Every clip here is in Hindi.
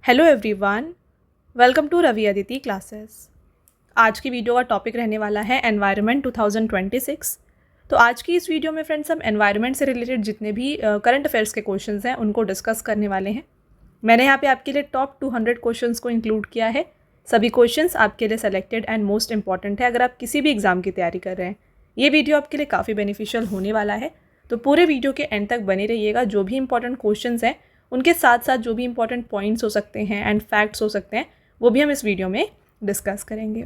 Hello everyone, welcome to Ravi Aditi classes. आज की वीडियो का टॉपिक रहने वाला है एनवायरनमेंट 2026। तो आज की इस वीडियो में फ्रेंड्स हम एनवायरनमेंट से रिलेटेड जितने भी करंट अफेयर्स के क्वेश्चंस हैं उनको डिस्कस करने वाले हैं। मैंने यहाँ पे आपके लिए टॉप 200 क्वेश्चंस को इंक्लूड किया है। सभी क्वेश्चंस आपके लिए सेलेक्टेड एंड मोस्ट इंपॉर्टेंट है अगर आप किसी भी एग्जाम की तैयारी कर रहे हैं। ये वीडियो आपके लिए काफ़ी बेनिफिशियल होने वाला है, तो पूरे वीडियो के एंड तक बने रहिएगा। जो भी इंपॉर्टेंट क्वेश्चंस हैं उनके साथ साथ जो भी इंपॉर्टेंट पॉइंट्स हो सकते हैं एंड फैक्ट्स हो सकते हैं वो भी हम इस वीडियो में डिस्कस करेंगे।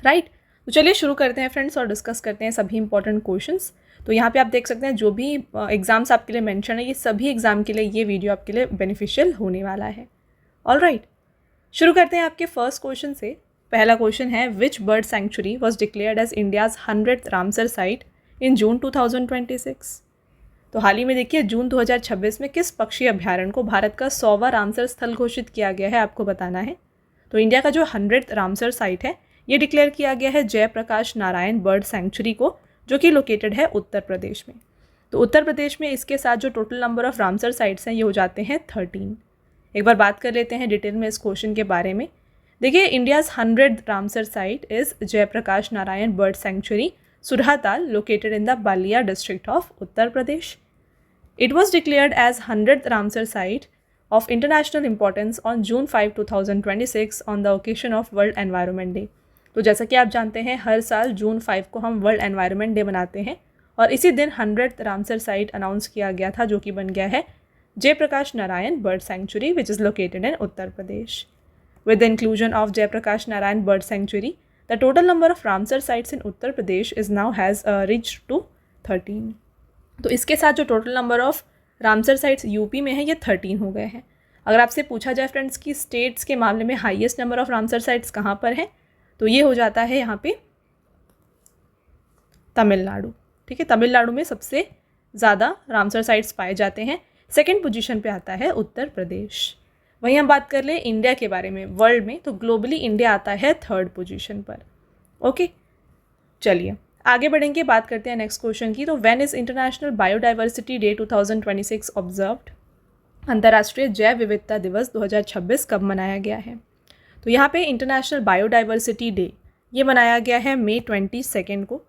राइट, तो चलिए शुरू करते हैं फ्रेंड्स और डिस्कस करते हैं सभी इंपॉर्टेंट क्वेश्चंस। तो यहाँ पे आप देख सकते हैं जो भी एग्जाम्स आपके लिए मेंशन है, ये सभी एग्जाम के लिए ये वीडियो आपके लिए बेनिफिशियल होने वाला है। ऑलराइट, शुरू करते हैं आपके फर्स्ट क्वेश्चन से। पहला क्वेश्चन है, which bird sanctuary was declared as India's 100th Ramsar site in June 2026। तो हाल ही में देखिए जून 2026 में किस पक्षी अभ्यारण्य को भारत का 100वां रामसर स्थल घोषित किया गया है, आपको बताना है। तो इंडिया का जो 100th रामसर साइट है ये डिक्लेयर किया गया है जयप्रकाश नारायण बर्ड सेंचुरी को, जो कि लोकेटेड है उत्तर प्रदेश में। तो उत्तर प्रदेश में इसके साथ जो total number of Ramsar sites हैं ये हो जाते हैं 13। एक बार बात कर लेते हैं डिटेल में इस क्वेश्चन के बारे में। देखिए, India's 100th Ramsar site is Jayaprakash Narayan bird sanctuary Surhatal located in the Balia district of Uttar Pradesh. It was declared as 100th Ramsar site of international importance on June 5, 2026 on the occasion of World Environment Day. तो जैसा कि आप जानते हैं हर साल जून 5 को हम वर्ल्ड एनवायरनमेंट डे मनाते हैं और इसी दिन 100th रामसर साइट अनाउंस किया गया था, जो कि बन गया है Jayaprakash Narayan bird sanctuary which is located in Uttar Pradesh. With the inclusion of Jayaprakash Narayan Bird Sanctuary, the total number of Ramsar sites in Uttar Pradesh is now has reached to 13. तो इसके साथ जो total number of Ramsar sites UP में है ये 13 हो गए हैं। अगर आपसे पूछा जाए फ्रेंड्स कि स्टेट्स के मामले में highest number of Ramsar sites कहाँ पर है, तो ये हो जाता है यहाँ पे तमिलनाडु। ठीक है, तमिलनाडु में सबसे ज़्यादा रामसर साइट्स पाए जाते हैं। सेकेंड पोजीशन पे आता है उत्तर प्रदेश। वहीं हम बात कर ले इंडिया के बारे में वर्ल्ड में, तो ग्लोबली इंडिया आता है 3rd पोजीशन पर। ओके, चलिए आगे बढ़ेंगे, बात करते हैं नेक्स्ट क्वेश्चन की। तो when is international biodiversity day 2026 observed? अंतर्राष्ट्रीय जैव विविधता दिवस 2026 कब मनाया गया है? तो यहाँ पे इंटरनेशनल बायोडाइवर्सिटी डे ये मनाया गया है मई 22 को।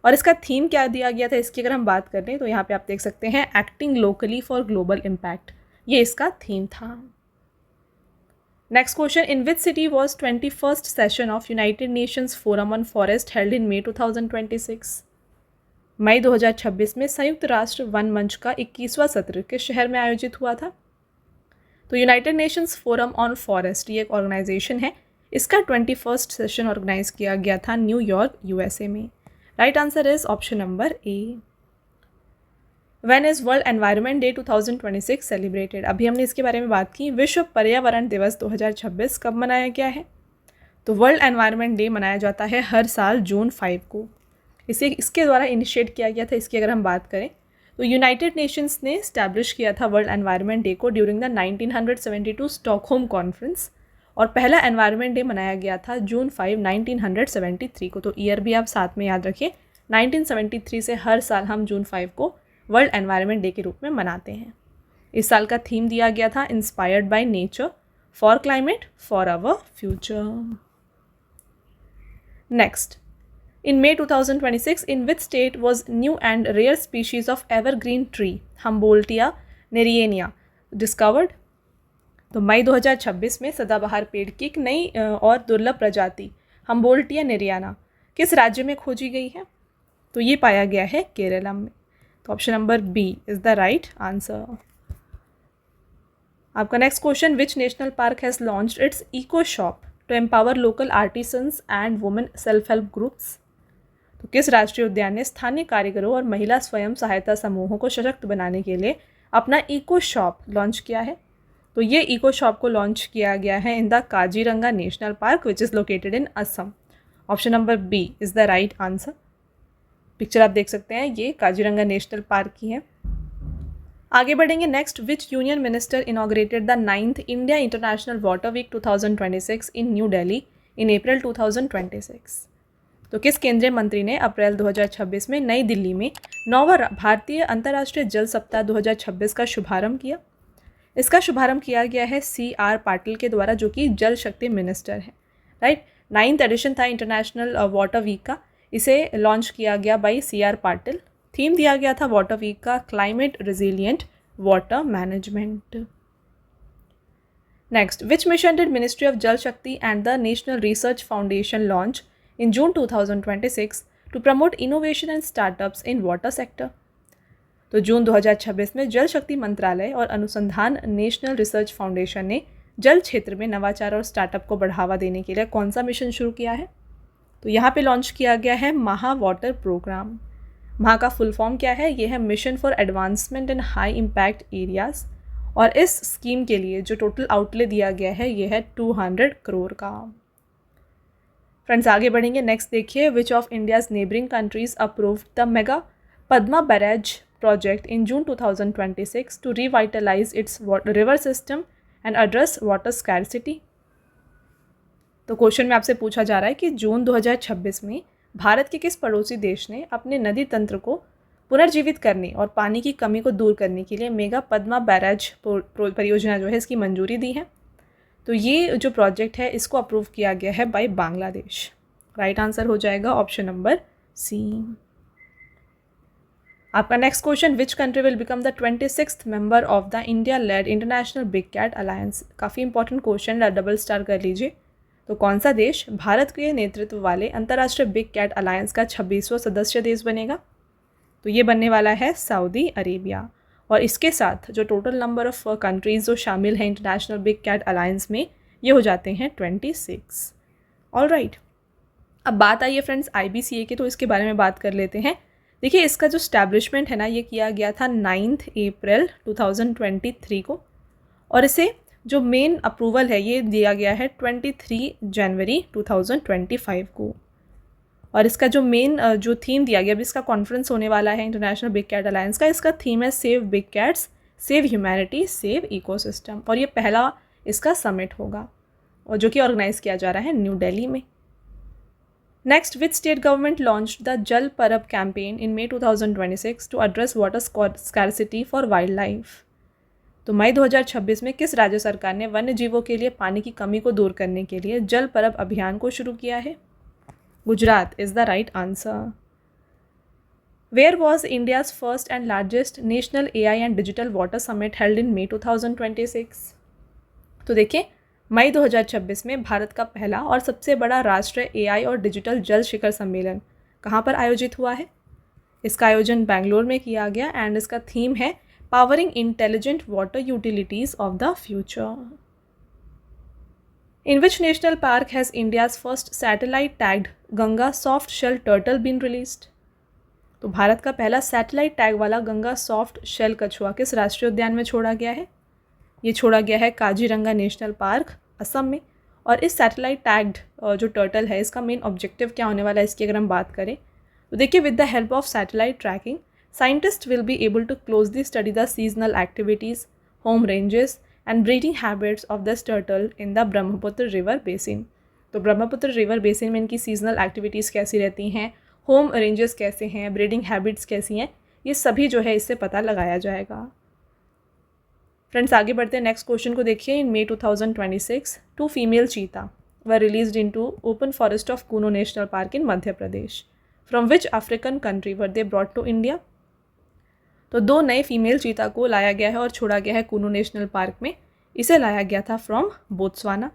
और इसका थीम क्या दिया गया था इसकी अगर हम बात करें तो यहाँ पे आप देख सकते हैं acting locally for global impact, ये इसका थीम था। Next question, in which city was 21st session of United Nations Forum on Forest held in May 2026? मई 2026 में संयुक्त राष्ट्र वन मंच का 21वां सत्र किस शहर में आयोजित हुआ था? तो United Nations Forum on forest ये एक ऑर्गेनाइजेशन है, इसका 21st सेशन ऑर्गेनाइज किया गया था न्यूयॉर्क यूएसए में। Right answer is option number A. When is world environment day 2026 celebrated? अभी हमने इसके बारे में बात की। विश्व पर्यावरण दिवस 2026 कब मनाया गया है? तो वर्ल्ड एनवायरनमेंट डे मनाया जाता है हर साल जून 5 को। इसके द्वारा इनिशिएट किया गया था। इसकी अगर हम बात करें तो यूनाइटेड नेशंस ने स्टैब्लिश किया था वर्ल्ड एनवायरनमेंट डे को ड्यूरिंग द 1972 स्टॉकहोम कॉन्फ्रेंस, और पहला एनवायरनमेंट डे मनाया गया था जून 5, 1973 को। तो ईयर भी आप साथ में याद रखिए, 1973 से हर साल हम जून 5 को वर्ल्ड एनवायरनमेंट डे के रूप में मनाते हैं। इस साल का थीम दिया गया था inspired by nature for climate for our future. Next, in May 2026 in which state was new and rare species of evergreen tree Humboldtia neriania discovered? तो मई 2026 में सदाबहार पेड़ की एक नई और दुर्लभ प्रजाति हम्बोल्टिया नेरियाना किस राज्य में खोजी गई है? तो ये पाया गया है केरला में। तो option number B is the right answer. आपका next question, which national park has launched its eco shop to empower local artisans and women self help groups? तो किस राष्ट्रीय उद्यान ने स्थानीय कारीगरों और महिला स्वयं सहायता समूहों को सशक्त बनाने के लिए अपना इको शॉप लॉन्च किया है? तो ये इको शॉप को लॉन्च किया गया है in the Kaziranga national park which is located in Assam. Option number B is the right answer. Picture आप देख सकते हैं, ये काजीरंगा नेशनल पार्क की है। आगे बढ़ेंगे। Next, which union minister inaugurated the 9th India International Water Week 2026 in New Delhi in April 2026? तो किस केंद्रीय मंत्री ने अप्रैल 2026 में नई दिल्ली में 9वां भारतीय अंतर्राष्ट्रीय जल सप्ताह 2026 का शुभारंभ किया? इसका शुभारंभ किया गया है CR पाटिल के द्वारा, जो कि जल शक्ति मिनिस्टर हैं, राइट। 9th एडिशन था इंटरनेशनल वाटर वीक का, इसे लॉन्च किया गया बाई CR पाटिल। थीम दिया गया था वाटर वीक का climate resilient water management. Next, which mission did ministry of Jal Shakti and the national research foundation launch in June 2026 to promote innovation and startups in water sector? तो जून 2026 में जल शक्ति मंत्रालय और अनुसंधान नेशनल रिसर्च फाउंडेशन ने जल क्षेत्र में नवाचार और स्टार्टअप को बढ़ावा देने के लिए कौन सा मिशन शुरू किया है? तो यहाँ पे लॉन्च किया गया है महा वाटर प्रोग्राम। महा का फुल फॉर्म क्या है? ये है mission for advancement in high impact areas, और इस स्कीम के लिए जो टोटल आउटले दिया गया है ये है 200 करोड़ का। फ्रेंड्स आगे बढ़ेंगे। नेक्स्ट देखिए, which of India's neighbouring countries approved the mega Padma barrage project in June 2026 to revitalize its river system and address water scarcity? तो क्वेश्चन में आपसे पूछा जा रहा है कि जून 2026 में भारत के किस पड़ोसी देश ने अपने नदी तंत्र को पुनर्जीवित करने और पानी की कमी को दूर करने के लिए मेगा पद्मा बैराज परियोजना जो है इसकी मंजूरी दी है? तो ये जो प्रोजेक्ट है इसको अप्रूव किया गया है बाय बांग्लादेश। राइट आंसर हो जाएगा ऑप्शन नंबर सी। आपका next question, which country will become the 26th member of the India led International big cat Alliance? काफ़ी इंपॉर्टेंट क्वेश्चन, डबल स्टार कर लीजिए। तो कौन सा देश भारत के नेतृत्व वाले अंतर्राष्ट्रीय बिग कैट अलायंस का 26वां सदस्य देश बनेगा? तो ये बनने वाला है सऊदी अरेबिया, और इसके साथ जो टोटल नंबर ऑफ कंट्रीज़ जो शामिल हैं इंटरनेशनल बिग कैट अलायंस में ये हो जाते हैं 26। ऑलराइट, अब बात आई है फ्रेंड्स IBCA की, तो इसके बारे में बात कर लेते हैं। देखिए इसका जो स्टैब्लिशमेंट है ना ये किया गया था 9 अप्रैल 2023 को, और इसे जो मेन अप्रूवल है ये दिया गया है 23 जनवरी 2025 को। और इसका जो मेन जो थीम दिया गया, अभी इसका कॉन्फ्रेंस होने वाला है इंटरनेशनल बिग कैट अलायंस का, इसका थीम है save big cats, save humanity, save ecosystem, और ये पहला इसका समिट होगा और जो कि ऑर्गेनाइज किया जा रहा है न्यू दिल्ली में। Next, which state government launched the Jal Parab campaign in May 2026 to address water scarcity for wildlife? तो मई 2026 में किस राज्य सरकार ने वन्य जीवों के लिए पानी की कमी को दूर करने के लिए जल परब अभियान को शुरू किया है? Gujarat is the right answer. Where was India's first and largest national AI and digital water summit held in May 2026? तो देखिए मई 2026 में भारत का पहला और सबसे बड़ा राष्ट्रीय AI और डिजिटल जल शिखर सम्मेलन कहाँ पर आयोजित हुआ है? इसका आयोजन बेंगलोर में किया गया एंड इसका थीम है powering intelligent water utilities of the future. In which national park has India's first satellite tagged Ganga soft shell turtle been released? तो भारत का पहला सैटेलाइट टैग वाला गंगा सॉफ्ट शेल कछुआ किस राष्ट्रीय उद्यान में छोड़ा गया है? ये छोड़ा गया है काजीरंगा नेशनल पार्क असम में। और इस सैटेलाइट टैग्ड जो टर्टल है इसका मेन ऑब्जेक्टिव क्या होने वाला है इसकी अगर हम बात करें तो देखिए with the help of satellite tracking scientist will be able to closely study the seasonal activities, home ranges and breeding habits of this turtle in the Brahmaputra river basin. तो ब्रह्मपुत्र रिवर बेसिन में इनकी सीजनल एक्टिविटीज़ कैसी रहती हैं, होम रेंजेस कैसे हैं, ब्रीडिंग हैबिट्स कैसी हैं, ये सभी जो है इससे पता लगाया जाएगा। फ्रेंड्स आगे बढ़ते हैं, नेक्स्ट क्वेश्चन को देखिए। इन May 2026 2 female cheetah were released into open forest of Kuno national park in Madhya Pradesh. From which African country were they brought to India? तो 2 नए फीमेल चीता को लाया गया है और छोड़ा गया है कूनो नेशनल पार्क में। इसे लाया गया था फ्रॉम बोत्सवाना।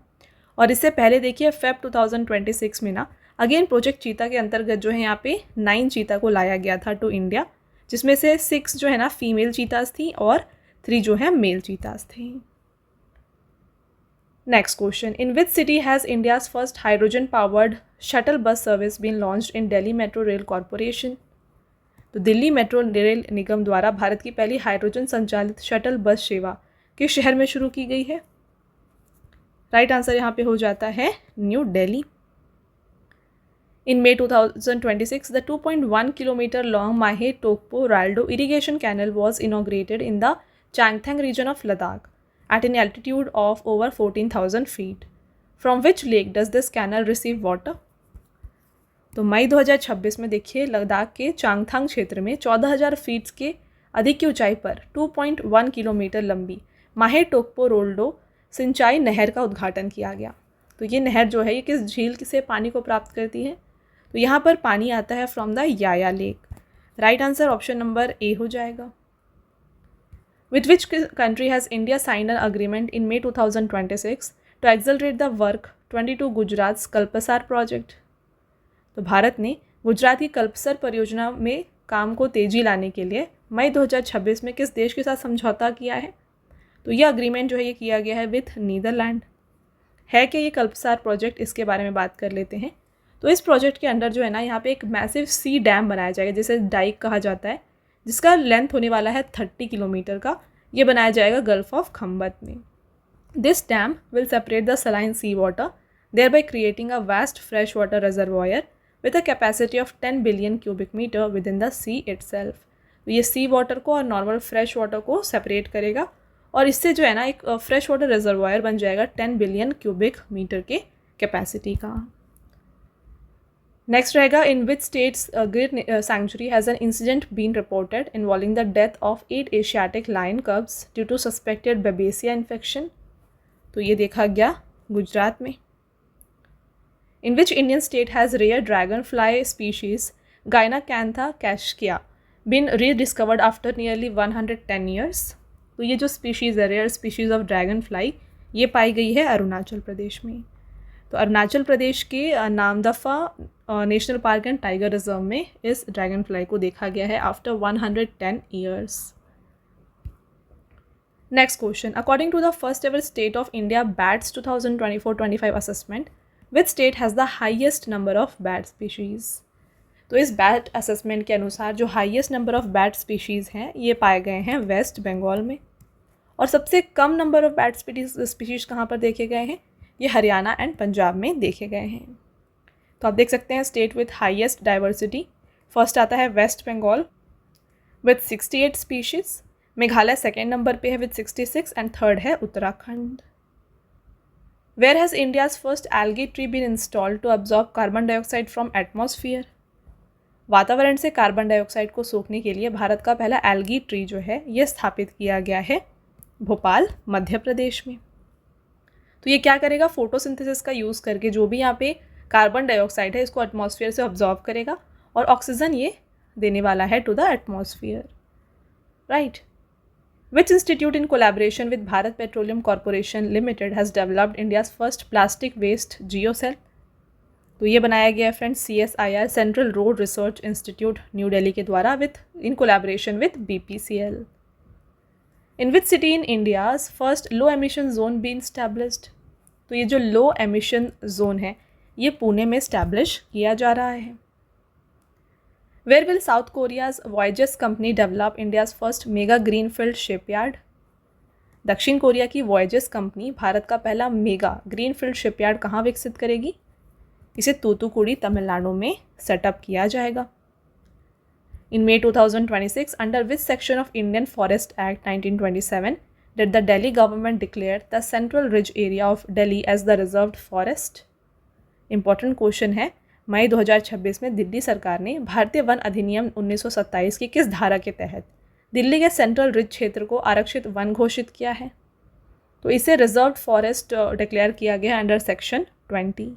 और इससे पहले देखिए Feb 2026 में ना अगेन प्रोजेक्ट चीता के अंतर्गत जो है यहाँ पे 9 चीता को लाया गया था टू इंडिया, जिसमें से 6 जो है ना फीमेल चीताज थी और 3 जो है मेल चीताज थे। Next question, in which city has India's first hydrogen powered shuttle bus service been launched in Delhi metro rail corporation? तो दिल्ली मेट्रो रेल निगम द्वारा भारत की पहली हाइड्रोजन संचालित शटल बस सेवा किस शहर में शुरू की गई है? राइट आंसर यहाँ पे हो जाता है new Delhi. In May 2026, the 2.1 kilometer long Mahe Tokpo Raldo irrigation canal was inaugurated in the Changthang region of Ladakh at an altitude of over 14,000 feet. From which lake does this canal receive water? तो मई 2026 में देखिए लद्दाख के चांगथांग क्षेत्र में 14,000 फीट के अधिक की ऊंचाई पर 2.1 किलोमीटर लंबी माहे टोकपो रोल्डो सिंचाई नहर का उद्घाटन किया गया। तो ये नहर जो है ये किस झील से पानी को प्राप्त करती है? तो यहाँ पर पानी आता है from the Yaya lake. Right answer option number A हो जाएगा। With which country has India signed an agreement in May 2026 to accelerate the work 22 Gujarat Kalpasar project? तो भारत ने गुजरात की कल्पसर परियोजना में काम को तेजी लाने के लिए मई 2026 में किस देश के साथ समझौता किया है? तो ये अग्रीमेंट जो है ये किया गया है विथ नीदरलैंड। है कि ये कल्पसार प्रोजेक्ट, इसके बारे में बात कर लेते हैं। तो इस प्रोजेक्ट के अंडर जो है ना यहाँ पे एक मैसिव सी डैम बनाया जाएगा, जिसे डाइक कहा जाता है, जिसका लेंथ होने वाला है 30 किलोमीटर का। ये बनाया जाएगा गल्फ ऑफ खम्बत में। This dam will separate the saline sea water thereby creating a vast fresh water reservoir with a capacity of 10 billion cubic metre within the sea itself. तो ये सी वाटर को और नॉर्मल फ्रेश वाटर को सेपरेट करेगा और इससे जो है ना एक फ्रेश वाटर रिजर्वॉयर बन जाएगा 10 बिलियन क्यूबिक मीटर के कैपेसिटी का। नेक्स्ट रहेगा, in which states great sanctuary has an incident been reported involving the death of 8 Asiatic lion cubs due to suspected babesia infection? तो ये देखा गया गुजरात में। In which Indian state has rare dragon fly species Gynacantha khasiaca been rediscovered after nearly 110 years? तो ये जो स्पीशीज़ है, rare species of dragon fly, ये पाई गई है अरुणाचल प्रदेश में। तो अरुणाचल प्रदेश के Namdapha national park and tiger reserve में इस ड्रैगन फ्लाई को देखा गया है after 110 years. Next question, according to the first ever state of India bats 2024-25 assessment, which state has the highest number of bat species? तो इस बैट असेसमेंट के अनुसार जो highest number of bat species हैं ये पाए गए हैं वेस्ट बंगाल में, और सबसे कम नंबर ऑफ बैट स्पीशीज़ कहाँ पर देखे गए हैं? ये हरियाणा एंड पंजाब में देखे गए हैं। तो आप देख सकते हैं state with highest diversity, first आता है west Bengal with 68 species, Meghalaya second number पे है विथ 66 एंड थर्ड है Uttarakhand. Where has India's first algae tree been installed to absorb carbon dioxide from atmosphere? वातावरण से कार्बन डाइऑक्साइड को सोखने के लिए भारत का पहला एल्गी ट्री जो है ये स्थापित किया गया है भोपाल मध्य प्रदेश में। तो ये क्या करेगा? फोटोसिंथेसिस का यूज़ करके जो भी यहाँ पे कार्बन डाइऑक्साइड है इसको एटमॉस्फेयर से ऑब्जॉर्व करेगा और ऑक्सीजन ये देने वाला है to the atmosphere. Right. Which institute in collaboration with Bharat Petroleum Corporation Limited has developed India's first plastic waste geocell? तो ये बनाया गया है friends CSIR Central Road Research Institute New Delhi के द्वारा with in collaboration with BPCL। In which city in India's first low emission zone been established? तो ये जो लो एमिशन जोन है ये पुणे में स्टैब्लिश किया जा रहा है। Where will south Korea's voyages company develop India's first mega greenfield shipyard? दक्षिण कोरिया की वॉयजेस कंपनी भारत का पहला मेगा ग्रीनफील्ड शिपयार्ड कहाँ विकसित करेगी? इसे तूतुकुड़ी तमिलनाडु में सेटअप किया जाएगा। In May 2026 under which section of Indian forest act 1927 did the Delhi government declare the central ridge area of Delhi as the reserved forest? Important question है, मई 2026 में दिल्ली सरकार ने भारतीय वन अधिनियम 1927 की किस धारा के तहत दिल्ली के सेंट्रल रिज क्षेत्र को आरक्षित वन घोषित किया है? तो इसे रिजर्व्ड फॉरेस्ट डिक्लेयर किया गया अंडर सेक्शन 20।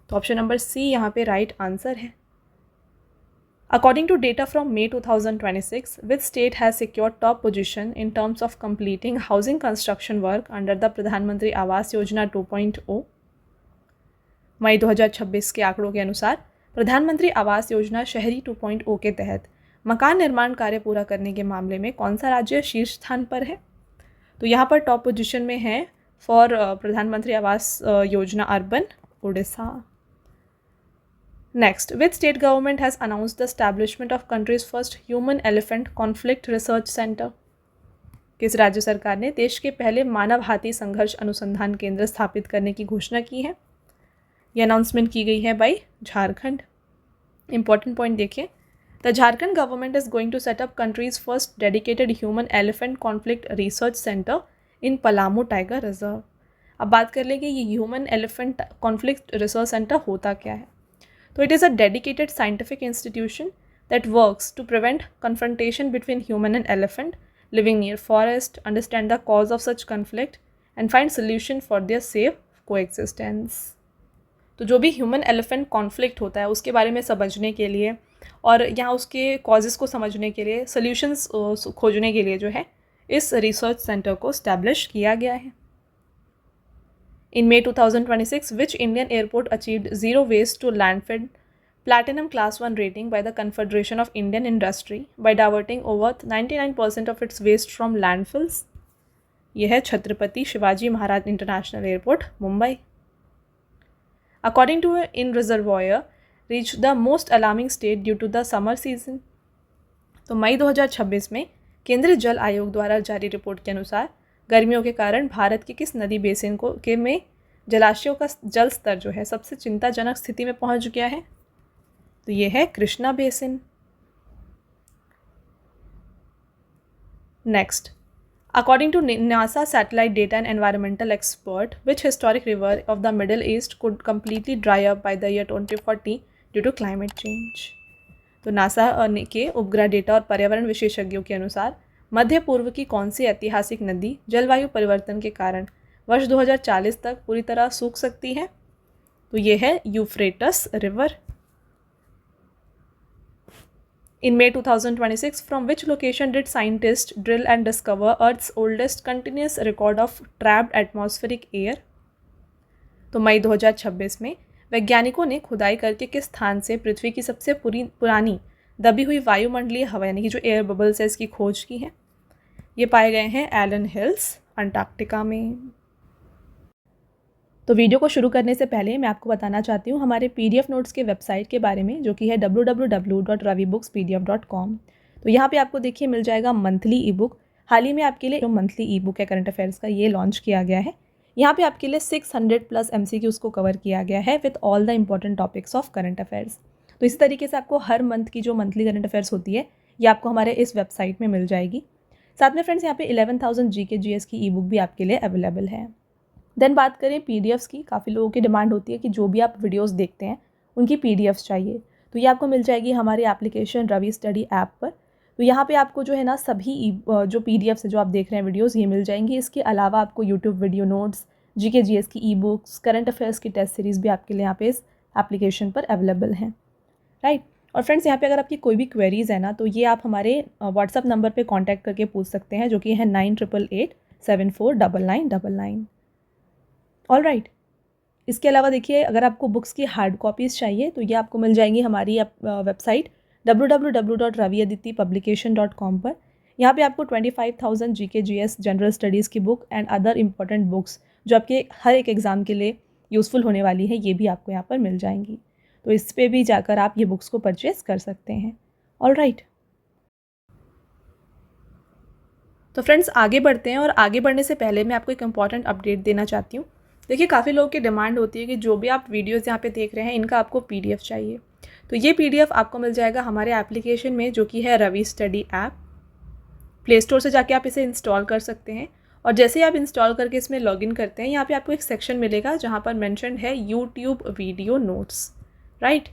तो ऑप्शन नंबर सी यहाँ पे राइट आंसर है। According to data from May 2026, which state has secured top position in terms of completing housing construction work under the Pradhanmantri Awas योजना 2.0? मई 2026 के आंकड़ों के अनुसार प्रधानमंत्री आवास योजना शहरी 2.0 के तहत मकान निर्माण कार्य पूरा करने के मामले में कौन सा राज्य शीर्ष स्थान पर है? तो यहाँ पर टॉप पोजीशन में है फॉर प्रधानमंत्री आवास योजना urban Orissa. Next, which state government has announced the establishment of country's first human-elephant conflict research center? किस राज्य सरकार ने देश के पहले मानव हाथी संघर्ष अनुसंधान केंद्र स्थापित करने की घोषणा की है? ये अनाउंसमेंट की गई है बाई झारखंड। इंपॉर्टेंट पॉइंट देखिए, the Jharkhand government is going to set up country's first dedicated human elephant conflict research centre in Palamu tiger reserve. अब बात कर लेंगे ये human elephant conflict research centre होता क्या है। तो it is a dedicated scientific institution that works to prevent confrontation between human and elephant, living near forest, understand the cause of such conflict and find solution for their safe coexistence। तो जो भी ह्यूमन एलिफेंट कॉन्फ्लिक्ट होता है उसके बारे में समझने के लिए और यहाँ उसके कॉजेज़ को समझने के लिए, सॉल्यूशंस खोजने के लिए जो है इस रिसर्च सेंटर को इस्टेब्लिश किया गया है। In May 2026, which Indian airport achieved zero waste to landfill platinum class 1 rating by the Confederation of Indian Industry by diverting over 99% of its waste from landfills? यह है Chhatrapati Shivaji Maharaj International Airport Mumbai. According to in reservoir reached the most alarming state due to the summer season। तो मई 2026 में केंद्रीय जल आयोग द्वारा जारी रिपोर्ट के अनुसार गर्मियों के कारण भारत की किस नदी बेसिन में जलाशयों का जल स्तर जो है सबसे चिंताजनक स्थिति में पहुंच गया है? तो ये है Krishna basin. Next, according to NASA satellite data and environmental expert which historic river of the middle east could completely dry up by the year 2040 due to climate change. तो नासा के उपग्रह डेटा और पर्यावरण विशेषज्ञों के अनुसार मध्य पूर्व की कौन सी ऐतिहासिक नदी जलवायु परिवर्तन के कारण वर्ष 2040 तक पूरी तरह सूख सकती है? तो ये है Euphrates river. In May 2026, from which location did scientists drill and discover Earth's oldest continuous record of trapped atmospheric air? तो मई 2026 में वैज्ञानिकों ने खुदाई करके किस स्थान से पृथ्वी की सबसे पुरानी दबी हुई वायुमंडलीय हवा यानी कि जो एयर बबल्स है इसकी खोज की है? ये पाए गए हैं एलन हिल्स, अंटार्कटिका में। तो वीडियो को शुरू करने से पहले मैं आपको बताना चाहती हूँ हमारे PDF नोट्स के वेबसाइट के बारे में, जो कि है www.ravibookspdf.com। तो यहाँ पे आपको देखिए मिल जाएगा मंथली ई बुक। हाल ही में आपके लिए जो मंथली ई बुक है करंट अफेयर्स का, ये लॉन्च किया गया है। यहाँ पे आपके लिए 600+ MCQs को कवर किया गया है with all the important topics of current affairs. तो इसी तरीके से आपको हर मंथ की जो मंथली करंट अफेयर्स होती है ये आपको हमारे इस वेबसाइट में मिल जाएगी। साथ में फ्रेंड्स यहाँ पे 11,000 GK GS की ई बुक भी आपके लिए अवेलेबल है। देन बात करें PDFs की, काफ़ी लोगों की डिमांड होती है कि जो भी आप वीडियोस देखते हैं उनकी PDFs चाहिए। तो ये आपको मिल जाएगी हमारी एप्लीकेशन रवि स्टडी ऐप पर। तो यहाँ पे आपको जो है ना सभी जो PDFs है जो आप देख रहे हैं वीडियोस ये मिल जाएंगी। इसके अलावा आपको YouTube video notes, GK GS की ई बुक्स, करंट अफेयर्स की टेस्ट सीरीज़ भी आपके लिए यहाँ पे इस एप्लीकेशन पर अवेलेबल हैं, राइट। और फ्रेंड्स यहाँ पे अगर आपकी कोई भी क्वेरीज़ है ना तो ये आप हमारे व्हाट्सअप नंबर पे कांटेक्ट करके पूछ सकते हैं, जो कि है 9888749999। All right. इसके अलावा देखिए अगर आपको बुक्स की हार्ड कॉपीज़ चाहिए तो ये आपको मिल जाएंगी हमारी वेबसाइट www.raviaditipublication.com पर। यहाँ पे आपको 25,000 GK GS जनरल स्टडीज़ की book and other important books जो आपके हर एक एग्ज़ाम के लिए यूज़फुल होने वाली है ये भी आपको यहाँ पर मिल जाएंगी। तो इस पर भी जाकर आप ये बुक्स को परचेस कर सकते हैं। All right. तो फ्रेंड्स आगे बढ़ते हैं और आगे बढ़ने से पहले मैं आपको एक इम्पॉर्टेंट अपडेट देना चाहती हूँ। देखिए काफ़ी लोगों की डिमांड होती है कि जो भी आप वीडियोज़ यहाँ पे देख रहे हैं इनका आपको PDF चाहिए। तो ये PDF आपको मिल जाएगा हमारे एप्लीकेशन में, जो कि है Ravi study app. Play store से जाके आप इसे इंस्टॉल कर सकते हैं और जैसे ही आप इंस्टॉल करके इसमें लॉगिन करते हैं यहाँ पे आपको एक सेक्शन मिलेगा जहाँ पर मेंशन्ड है यूट्यूब वीडियो नोट्स, राइट।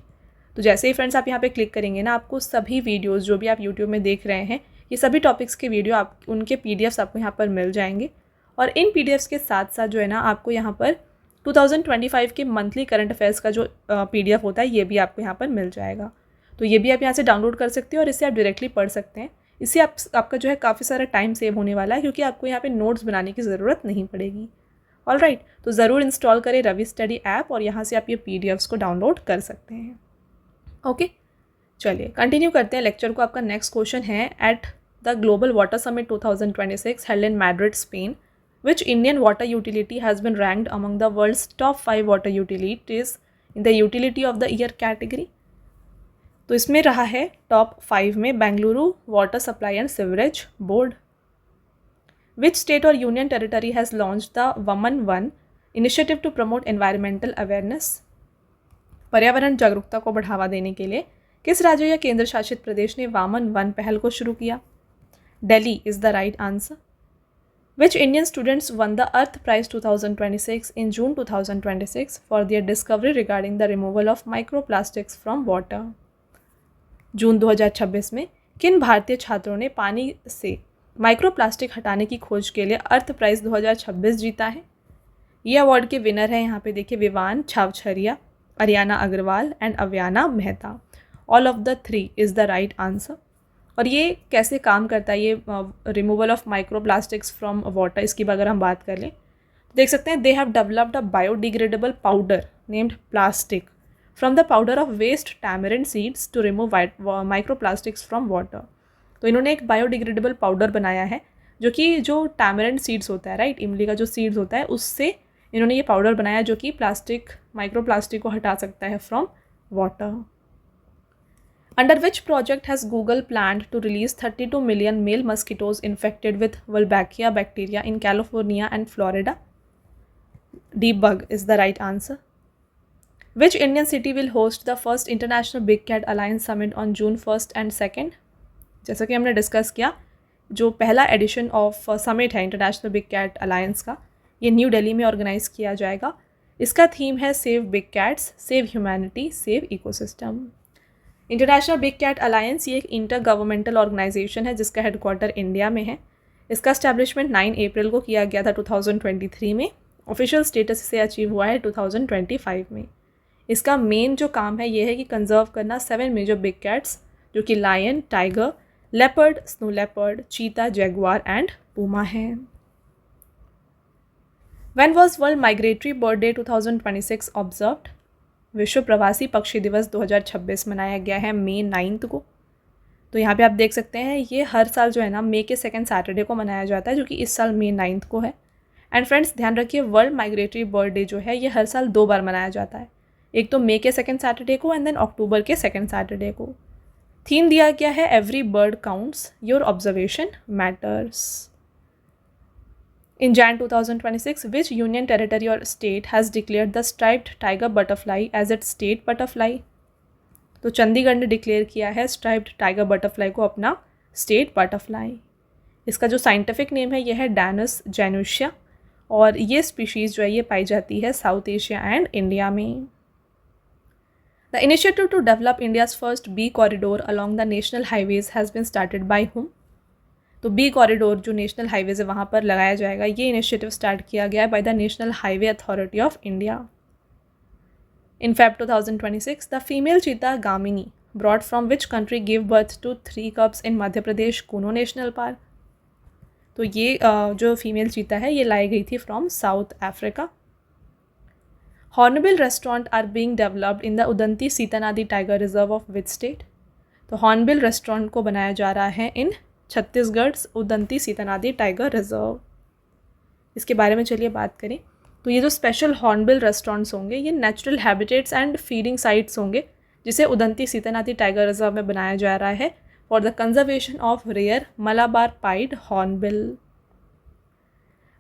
तो जैसे ही फ्रेंड्स आप यहाँ पे क्लिक करेंगे ना आपको सभी वीडियोज़ जो भी आप यूट्यूब में देख रहे हैं ये सभी टॉपिक्स के वीडियो आप उनके PDFs आपको यहाँ पर मिल जाएंगे। और इन PDFs के साथ साथ जो है ना आपको यहाँ पर 2025 के मंथली करंट अफेयर्स का जो PDF होता है ये भी आपको यहाँ पर मिल जाएगा। तो ये भी आप यहाँ से डाउनलोड कर सकते हैं और इसे आप डायरेक्टली पढ़ सकते हैं। इससे आपका जो है काफ़ी सारा टाइम सेव होने वाला है, क्योंकि आपको यहाँ पे नोट्स बनाने की ज़रूरत नहीं पड़ेगी। All right. तो ज़रूर इंस्टॉल करें रवि स्टडी ऐप और यहाँ से आप ये PDFs को डाउनलोड कर सकते हैं। ओके, चलिए कंटिन्यू करते हैं लेक्चर को। आपका नेक्स्ट क्वेश्चन है, at the global water summit 2026 held in Madrid, Spain, which Indian water utility has been ranked among the world's top 5 water utilities in the utility of the year category? तो इसमें रहा है टॉप 5 में Bengaluru water supply and sewerage board. Which state or union territory has launched the Vaman 1 initiative to promote environmental awareness? पर्यावरण जागरूकता को बढ़ावा देने के लिए किस राज्य या केंद्र शासित प्रदेश ने वामन 1 पहल को शुरू किया? Delhi is the right answer. Which Indian students won the Earth Prize 2026 in June 2026 for their discovery regarding the removal of microplastics from water? जून 2026 में किन भारतीय छात्रों ने पानी से माइक्रोप्लास्टिक हटाने की खोज के लिए अर्थ प्राइज़ 2026 जीता है। ये अवार्ड के विनर हैं, यहाँ पे देखिए, Vivaan Chhawchharia, Ariana Agarwal and Avyana Mehta. All of the three is the right answer. और ये कैसे काम करता है, ये removal of microplastics from water, इसकी अगर हम बात कर लें तो देख सकते हैं, they have developed a biodegradable powder named plastic from the powder of waste tamarind seeds to remove microplastics from water. तो इन्होंने एक बायोडिग्रेडेबल पाउडर बनाया है जो कि जो टैमरिंड सीड्स होता है, राइट, इमली का जो सीड्स होता है, उससे इन्होंने ये पाउडर बनाया जो कि माइक्रोप्लास्टिक को हटा सकता है from water. Under which project has Google planned to release 32 million male mosquitoes infected with Wolbachia bacteria in California and Florida? Debug is the right answer. Which Indian city will host the first International Big Cat Alliance Summit on June 1st and 2nd? जैसा कि हमने डिस्कस किया, जो पहला एडिशन ऑफ समिट है इंटरनेशनल बिग कैट अलायंस का, ये न्यू दिल्ली में ऑर्गेनाइज किया जाएगा। इसका थीम है save big cats, save humanity, save ecosystem. International big cat alliance ये एक इंटर गवर्नमेंटल ऑर्गेनाइजेशन है जिसका हेडक्वार्टर इंडिया में है। इसका एस्टैब्लिशमेंट 9 अप्रैल को किया गया था 2023 में। ऑफिशियल स्टेटस इसे अचीव हुआ है 2025 में। इसका मेन जो काम है ये है कि कंजर्व करना 7 मेजर बिग कैट्स जो कि lion, tiger, leopard, snow leopard, cheetah, jaguar and puma हैं। When was World Migratory Bird Day 2026 observed? विश्व प्रवासी पक्षी दिवस 2026 मनाया गया है मई 9 को। तो यहाँ पे आप देख सकते हैं, ये हर साल जो है ना मई के सेकंड सैटरडे को मनाया जाता है, जो कि इस साल मई 9 को है। एंड फ्रेंड्स ध्यान रखिए, वर्ल्ड माइग्रेटरी बर्ड डे जो है ये हर साल 2 बार मनाया जाता है, एक तो मई के सेकंड सैटरडे को एंड देन अक्टूबर के सेकंड सैटरडे को। थीम दिया गया है every bird counts, your observation matters. In Jan 2026, which union territory or state has declared the striped tiger butterfly as its state butterfly? तो चंडीगढ़ ने डिक्लेयर किया है स्ट्राइप्ड टाइगर बटरफ्लाई को अपना स्टेट बटरफ्लाई। इसका जो साइंटिफिक नेम है यह है डैनस जैनुशिया, और ये स्पीशीज़ जो है ये पाई जाती है साउथ एशिया एंड इंडिया में। The initiative to develop India's first bee corridor along the national highways has been started by whom? तो बी कॉरिडोर जो नेशनल हाईवेज है वहाँ पर लगाया जाएगा, ये इनिशिएटिव स्टार्ट किया गया है by the national highway authority of India. In Feb 2026, the female cheetah Gamini brought from which country give birth to 3 cubs in Madhya Pradesh Kuno national Park? तो ये जो फीमेल चीता है ये लाई गई थी from South Africa. Hornbill restaurant are being developed in the Udanti Sitanadi tiger reserve of which state? तो हॉर्नबिल रेस्टोरेंट को बनाया जा रहा है in Chhattisgarh Udanti Sitanadi tiger reserve. इसके बारे में चलिए बात करें, तो ये जो स्पेशल हॉर्नबिल रेस्टोरेंट्स होंगे ये natural habitats and feeding sites होंगे जिसे उदंती सीतानादी टाइगर रिजर्व में बनाया जा रहा है for the conservation of rare Malabar pied hornbill.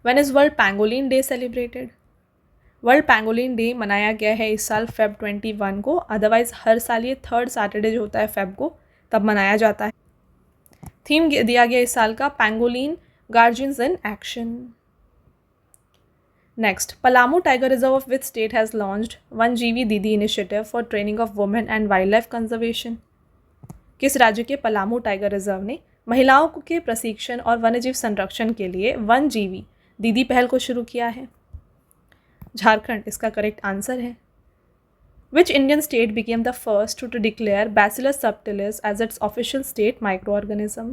When is world pangolin day celebrated? World pangolin day मनाया गया है इस साल Feb 21 को, अदरवाइज हर साल ये 3rd सैटरडे जो होता है फेब को तब मनाया जाता है। थीम दिया गया इस साल का pangolin guardians in action. Next, Palamu tiger reserve of which state has launched Vanjeevi Didi initiative for training of women and wild life conservation? किस राज्य के पलामू टाइगर रिजर्व ने महिलाओं के प्रशिक्षण और वन्यजीव संरक्षण के लिए वनजीवी दीदी पहल को शुरू किया है? झारखंड इसका करेक्ट आंसर है। Which Indian state became the first to declare Bacillus subtilis as its official state microorganism?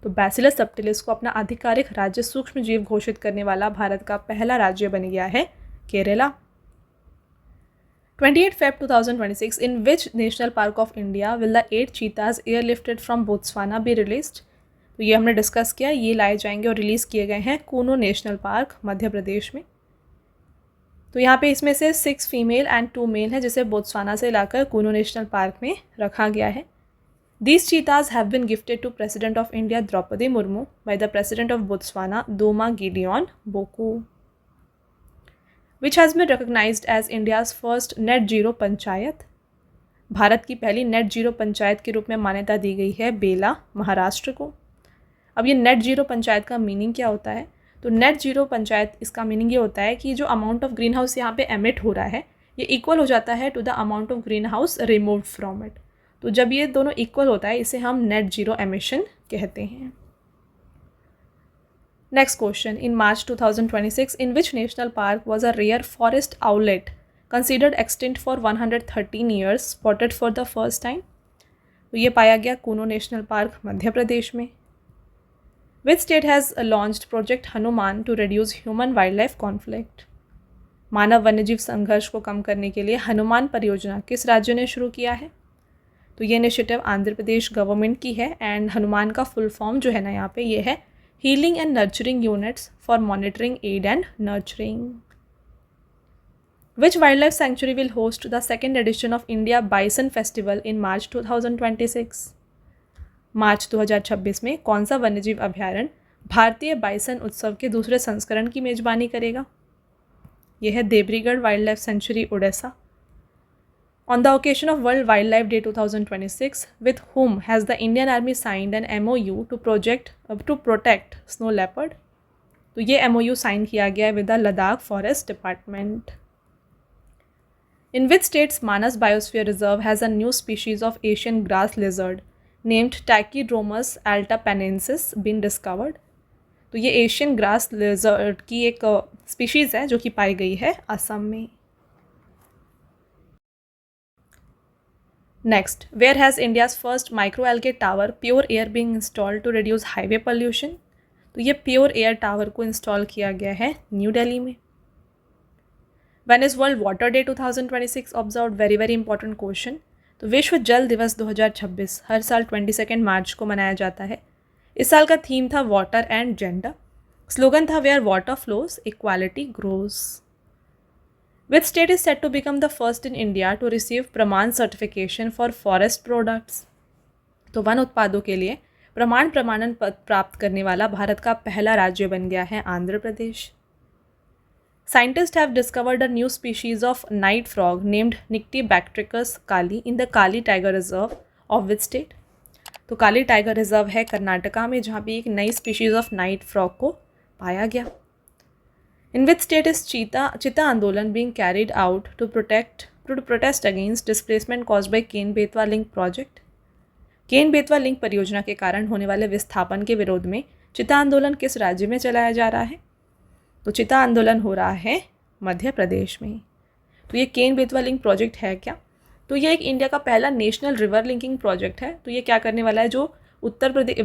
तो Bacillus subtilis को अपना आधिकारिक राज्य सूक्ष्म जीव घोषित करने वाला भारत का पहला राज्य बन गया है Kerala. 28 Feb 2026, in which national park of India will the 8 cheetahs airlifted from Botswana be released? तो ये हमने डिस्कस किया, ये लाए जाएंगे और रिलीज़ किए गए हैं कूनो नेशनल पार्क मध्य प्रदेश में। तो यहाँ पे इसमें से 6 फीमेल एंड 2 मेल है जिसे बोत्सवाना से लाकर कूनो नेशनल पार्क में रखा गया है। These cheetahs have been gifted to President of India Draupadi Murmu by the President of Botswana Doma Gideon Boku, which has been recognized as India's first net zero panchayat? Bharat की पहली नेट जीरो पंचायत के रूप में मान्यता दी गई है बेला, महाराष्ट्र को। अब ये नेट जीरो पंचायत का मीनिंग क्या होता है? तो नेट जीरो पंचायत इसका मीनिंग ये होता है कि जो अमाउंट ऑफ ग्रीन हाउस यहाँ पे एमिट हो रहा है ये इक्वल हो जाता है to the amount of greenhouse removed from it. तो जब ये दोनों इक्वल होता है इसे हम नेट जीरो एमिशन कहते हैं। Next question. In March 2026, in which national park was a rare forest owlet considered extinct for 113 years spotted for the first time? तो ये पाया गया कूनो नेशनल पार्क मध्य प्रदेश में. Which state has launched Project Hanuman to reduce human wildlife conflict? मानव वन्यजीव संघर्ष को कम करने के लिए हनुमान परियोजना किस राज्य ने शुरू किया है? तो ये इनिशिएटिव आंध्र प्रदेश गवर्नमेंट की है. एंड हनुमान का फुल फॉर्म जो है ना यहाँ पे ये है healing and nurturing units for monitoring aid and nurturing. Which wildlife sanctuary will host the second edition of India Bison Festival in March 2026? मार्च 2026 में कौन सा वन्यजीव अभ्यारण्य भारतीय बाइसन उत्सव के दूसरे संस्करण की मेजबानी करेगा? यह है Debrigarh wild life sanctuary Orissa. On the occasion of World Wildlife Day 2026, with whom has the Indian Army signed an MOU to protect snow leopard? तो ये MOU साइन किया गया है with the Ladakh Forest Department. In which state's Manas Biosphere Reserve has a new species of Asian grass lizard named Tachydromus altapanensis been discovered? तो ये एशियन ग्रास लिजर्ड की एक स्पीशीज़ है जो कि पाई गई है असम में. Next. Where has India's first microalgae tower pure air being installed to reduce highway pollution? तो ये प्योर एयर टावर को इंस्टॉल किया गया है न्यू दिल्ली में. When is world water day 2026 observed? Very very important question. तो विश्व जल दिवस 2026 हर साल 22 मार्च को मनाया जाता है. इस साल का थीम था वाटर एंड जेंडर. स्लोगन था where water flows equality grows. Which state is set to become the first in India to receive प्रमाण certification for forest products? तो वन उत्पादों के लिए प्रमाणन पत्र प्राप्त करने वाला भारत का पहला राज्य बन गया है Andhra Pradesh. Scientists have discovered a new species of night frog named Nyctibactricus kali in the Kali Tiger Reserve of which state? तो काली टाइगर रिजर्व है कर्नाटका में जहाँ पे एक नई स्पीशीज़ ऑफ नाइट फ्रॉग को पाया गया. In which state is चिता आंदोलन being carried out to protest against displacement caused by Ken Betwa link project? Ken Betwa link परियोजना के कारण होने वाले विस्थापन के विरोध में चिता आंदोलन किस राज्य में चलाया जा रहा है? तो चिता आंदोलन हो रहा है मध्य प्रदेश में. तो ये केन-बेतवा लिंक प्रोजेक्ट है क्या? तो ये एक इंडिया का पहला नेशनल रिवर लिंकिंग प्रोजेक्ट है. तो ये क्या करने वाला है, जो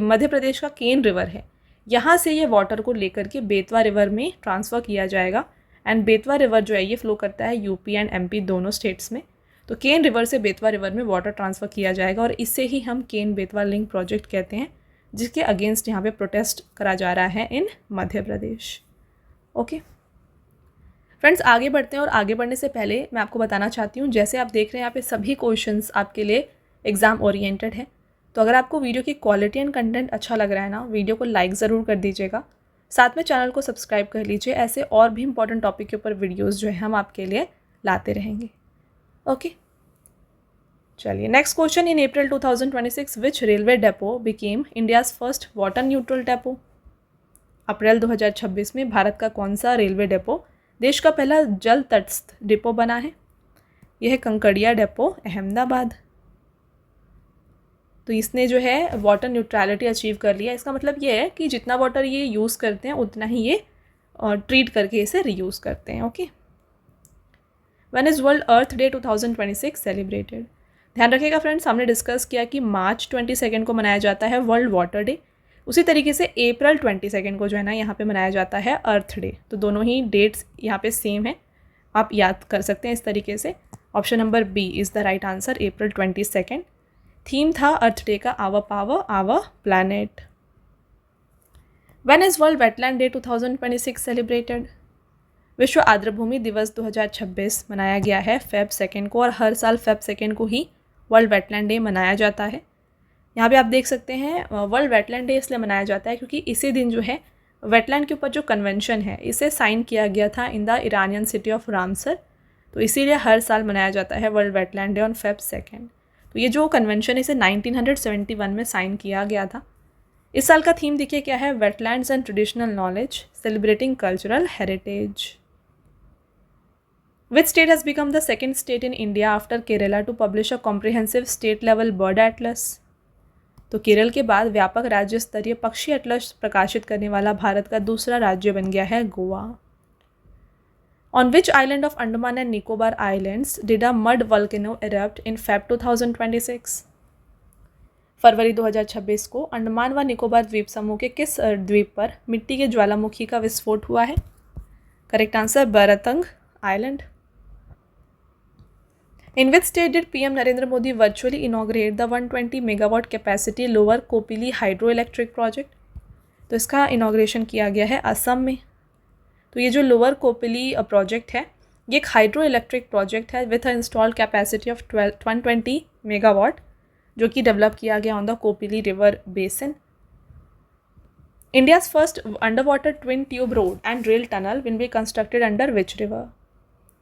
मध्य प्रदेश का केन रिवर है यहाँ से ये वाटर को लेकर के बेतवा रिवर में ट्रांसफ़र किया जाएगा. एंड बेतवा रिवर जो है ये फ्लो करता है यूपी एंड एमपी दोनों स्टेट्स में. तो केन रिवर से बेतवा रिवर में वाटर ट्रांसफ़र किया जाएगा और इससे ही हम केन बेतवा लिंक प्रोजेक्ट कहते हैं, जिसके अगेंस्ट यहाँ पे प्रोटेस्ट करा जा रहा है इन मध्य प्रदेश. ओके फ्रेंड्स, आगे बढ़ते हैं. और आगे बढ़ने से पहले मैं आपको बताना चाहती हूँ, जैसे आप देख रहे हैं यहाँ पे सभी क्वेश्चंस आपके लिए एग्ज़ाम ओरिएंटेड है. तो अगर आपको वीडियो की क्वालिटी एंड कंटेंट अच्छा लग रहा है ना, वीडियो को लाइक ज़रूर कर दीजिएगा. साथ में चैनल को सब्सक्राइब कर लीजिए. ऐसे और भी इंपॉर्टेंट टॉपिक के ऊपर वीडियोस जो है हम आपके लिए लाते रहेंगे. ओके चलिए next question. In April 2026 which railway depot became India's first water neutral depot? अप्रैल 2026 में भारत का कौन सा रेलवे डेपो देश का पहला जल तटस्थ डिपो बना है? यह है कंकड़िया डेपो अहमदाबाद. तो इसने जो है वाटर न्यूट्रलिटी अचीव कर लिया. इसका मतलब ये है कि जितना वाटर ये यूज़ करते हैं उतना ही ये ट्रीट करके इसे रीयूज़ करते हैं. Okay. When is world earth day 2026 celebrated? ध्यान रखिएगा फ्रेंड्स, हमने डिस्कस किया कि मार्च 22 को मनाया जाता है वर्ल्ड वाटर डे. उसी तरीके से अप्रैल 22 को जो है ना यहाँ पे मनाया जाता है अर्थ डे. तो दोनों ही डेट्स यहाँ पे सेम है, आप याद कर सकते हैं इस तरीके से. Option number B is the right answer, April 22. Theme था अर्थ डे का our power our planet. When is world wetland day 2026 celebrated? विश्व आर्द्रभूमि दिवस 2026 मनाया गया है Feb 2 को, और हर साल Feb 2 को ही वर्ल्ड वेटलैंड डे मनाया जाता है. यहाँ पे आप देख सकते हैं वर्ल्ड वेटलैंड डे इसलिए मनाया जाता है क्योंकि इसी दिन जो है वेटलैंड के ऊपर जो कन्वेंशन है इसे साइन किया गया था in the Iranian city of Ramsar. तो इसीलिए हर साल मनाया जाता है world wetland day on Feb 2. तो ये जो कन्वेंशन इसे 1971 में साइन किया गया था. इस साल का थीम देखिए क्या है, wetlands and traditional knowledge celebrating cultural heritage. Which state has become the second state in India after Kerala to publish a comprehensive state level bird atlas? तो केरल के बाद व्यापक राज्य स्तरीय पक्षी एटलस प्रकाशित करने वाला भारत का दूसरा राज्य बन गया है Goa. On which island of Andaman and Nicobar islands did a mud volcano erupt in Feb 2026? फरवरी 2026 को अंडमान व निकोबार द्वीप समूह के किस द्वीप पर मिट्टी के ज्वालामुखी का विस्फोट हुआ है? Correct answer Baratang island. In which state did PM Narendra Modi virtually inaugurate the 120 megawatt capacity Lower Kopili hydroelectric project? तो इसका इनाग्रेशन किया गया है असम में। तो ये जो लोअर कोपिली प्रोजेक्ट है ये एक हाइड्रो इलेक्ट्रिक प्रोजेक्ट है with installed capacity of 120 megawatt जो कि डेवलप किया गया on the Kopili river basin. India's first under water twin tube road and rail tunnel will be constructed under which river?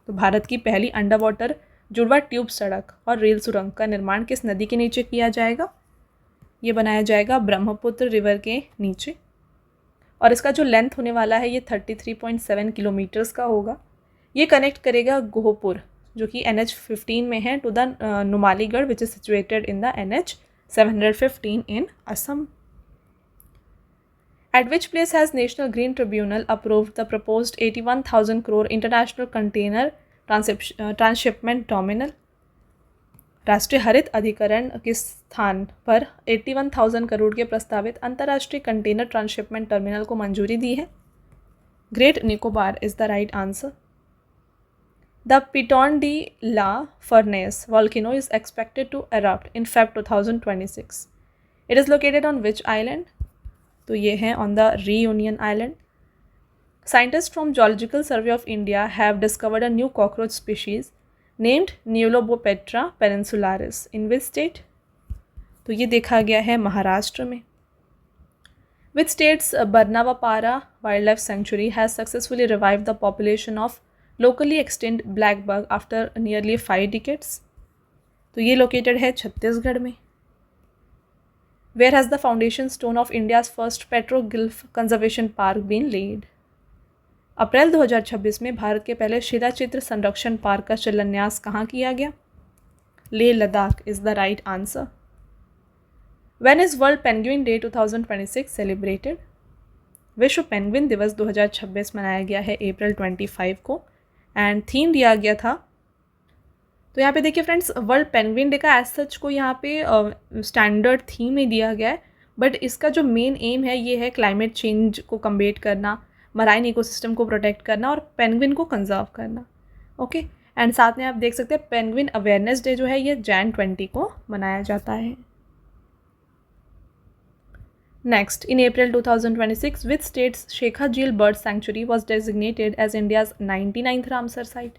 तो भारत की पहली अंडर वाटर जुड़वा ट्यूब सड़क और रेल सुरंग का निर्माण किस नदी के नीचे किया जाएगा? ये बनाया जाएगा ब्रह्मपुत्र रिवर के नीचे और इसका जो लेंथ होने वाला है ये 33.7 किलोमीटर्स का होगा। ये कनेक्ट करेगा गोहपुर जो कि NH15 में है to the Numaligarh which is situated in the NH715 in Assam. At which place has National Green Tribunal approved the proposed 81,000 crore international container transshipment terminal? राष्ट्रीय हरित अधिकरण किस स्थान पर 81,000 करोड़ के प्रस्तावित अंतर्राष्ट्रीय कंटेनर ट्रांसशिपमेंट टर्मिनल को मंजूरी दी है? Great Nicobar is the right answer. The Piton de la Fournaise volcano is expected to erupt in Feb 2026. It is located on which island? तो ये है on the reunion island. Scientists from Zoological Survey of India have discovered a new cockroach species named Neolobopetra peninsularis. In which state? तो ये देखा गया है महाराष्ट्र में। Which state's Barnavapara Wildlife Sanctuary has successfully revived the population of locally extinct black bug after nearly 5 decades? तो ये located है छत्तीसगढ़ में। Where has the foundation stone of India's first Petroglyph Conservation Park been laid? अप्रैल 2026 में भारत के पहले शिलाचित्र संरक्षण पार्क का शिलान्यास कहाँ किया गया? Leh Ladakh is the right answer. When is world penguin day 2026 celebrated? विश्व पेंगुइन दिवस 2026 मनाया गया है अप्रैल 25 को एंड थीम दिया गया था। तो यहाँ पे देखिए फ्रेंड्स वर्ल्ड पेंगुइन डे का एज सच को यहाँ पे स्टैंडर्ड थीम में दिया गया है बट इसका जो मेन एम है ये है क्लाइमेट चेंज को कम्बेट करना, मराइन इकोसिस्टम को प्रोटेक्ट करना और पेंगुइन को कंजर्व करना। ओके एंड साथ में आप देख सकते हैं पेंगुइन अवेयरनेस डे जो है ये Jan 20 को मनाया जाता है। Next in April 2026 which states Shekha jheel bird sanctuary was designated as India's 99th Ramsar site?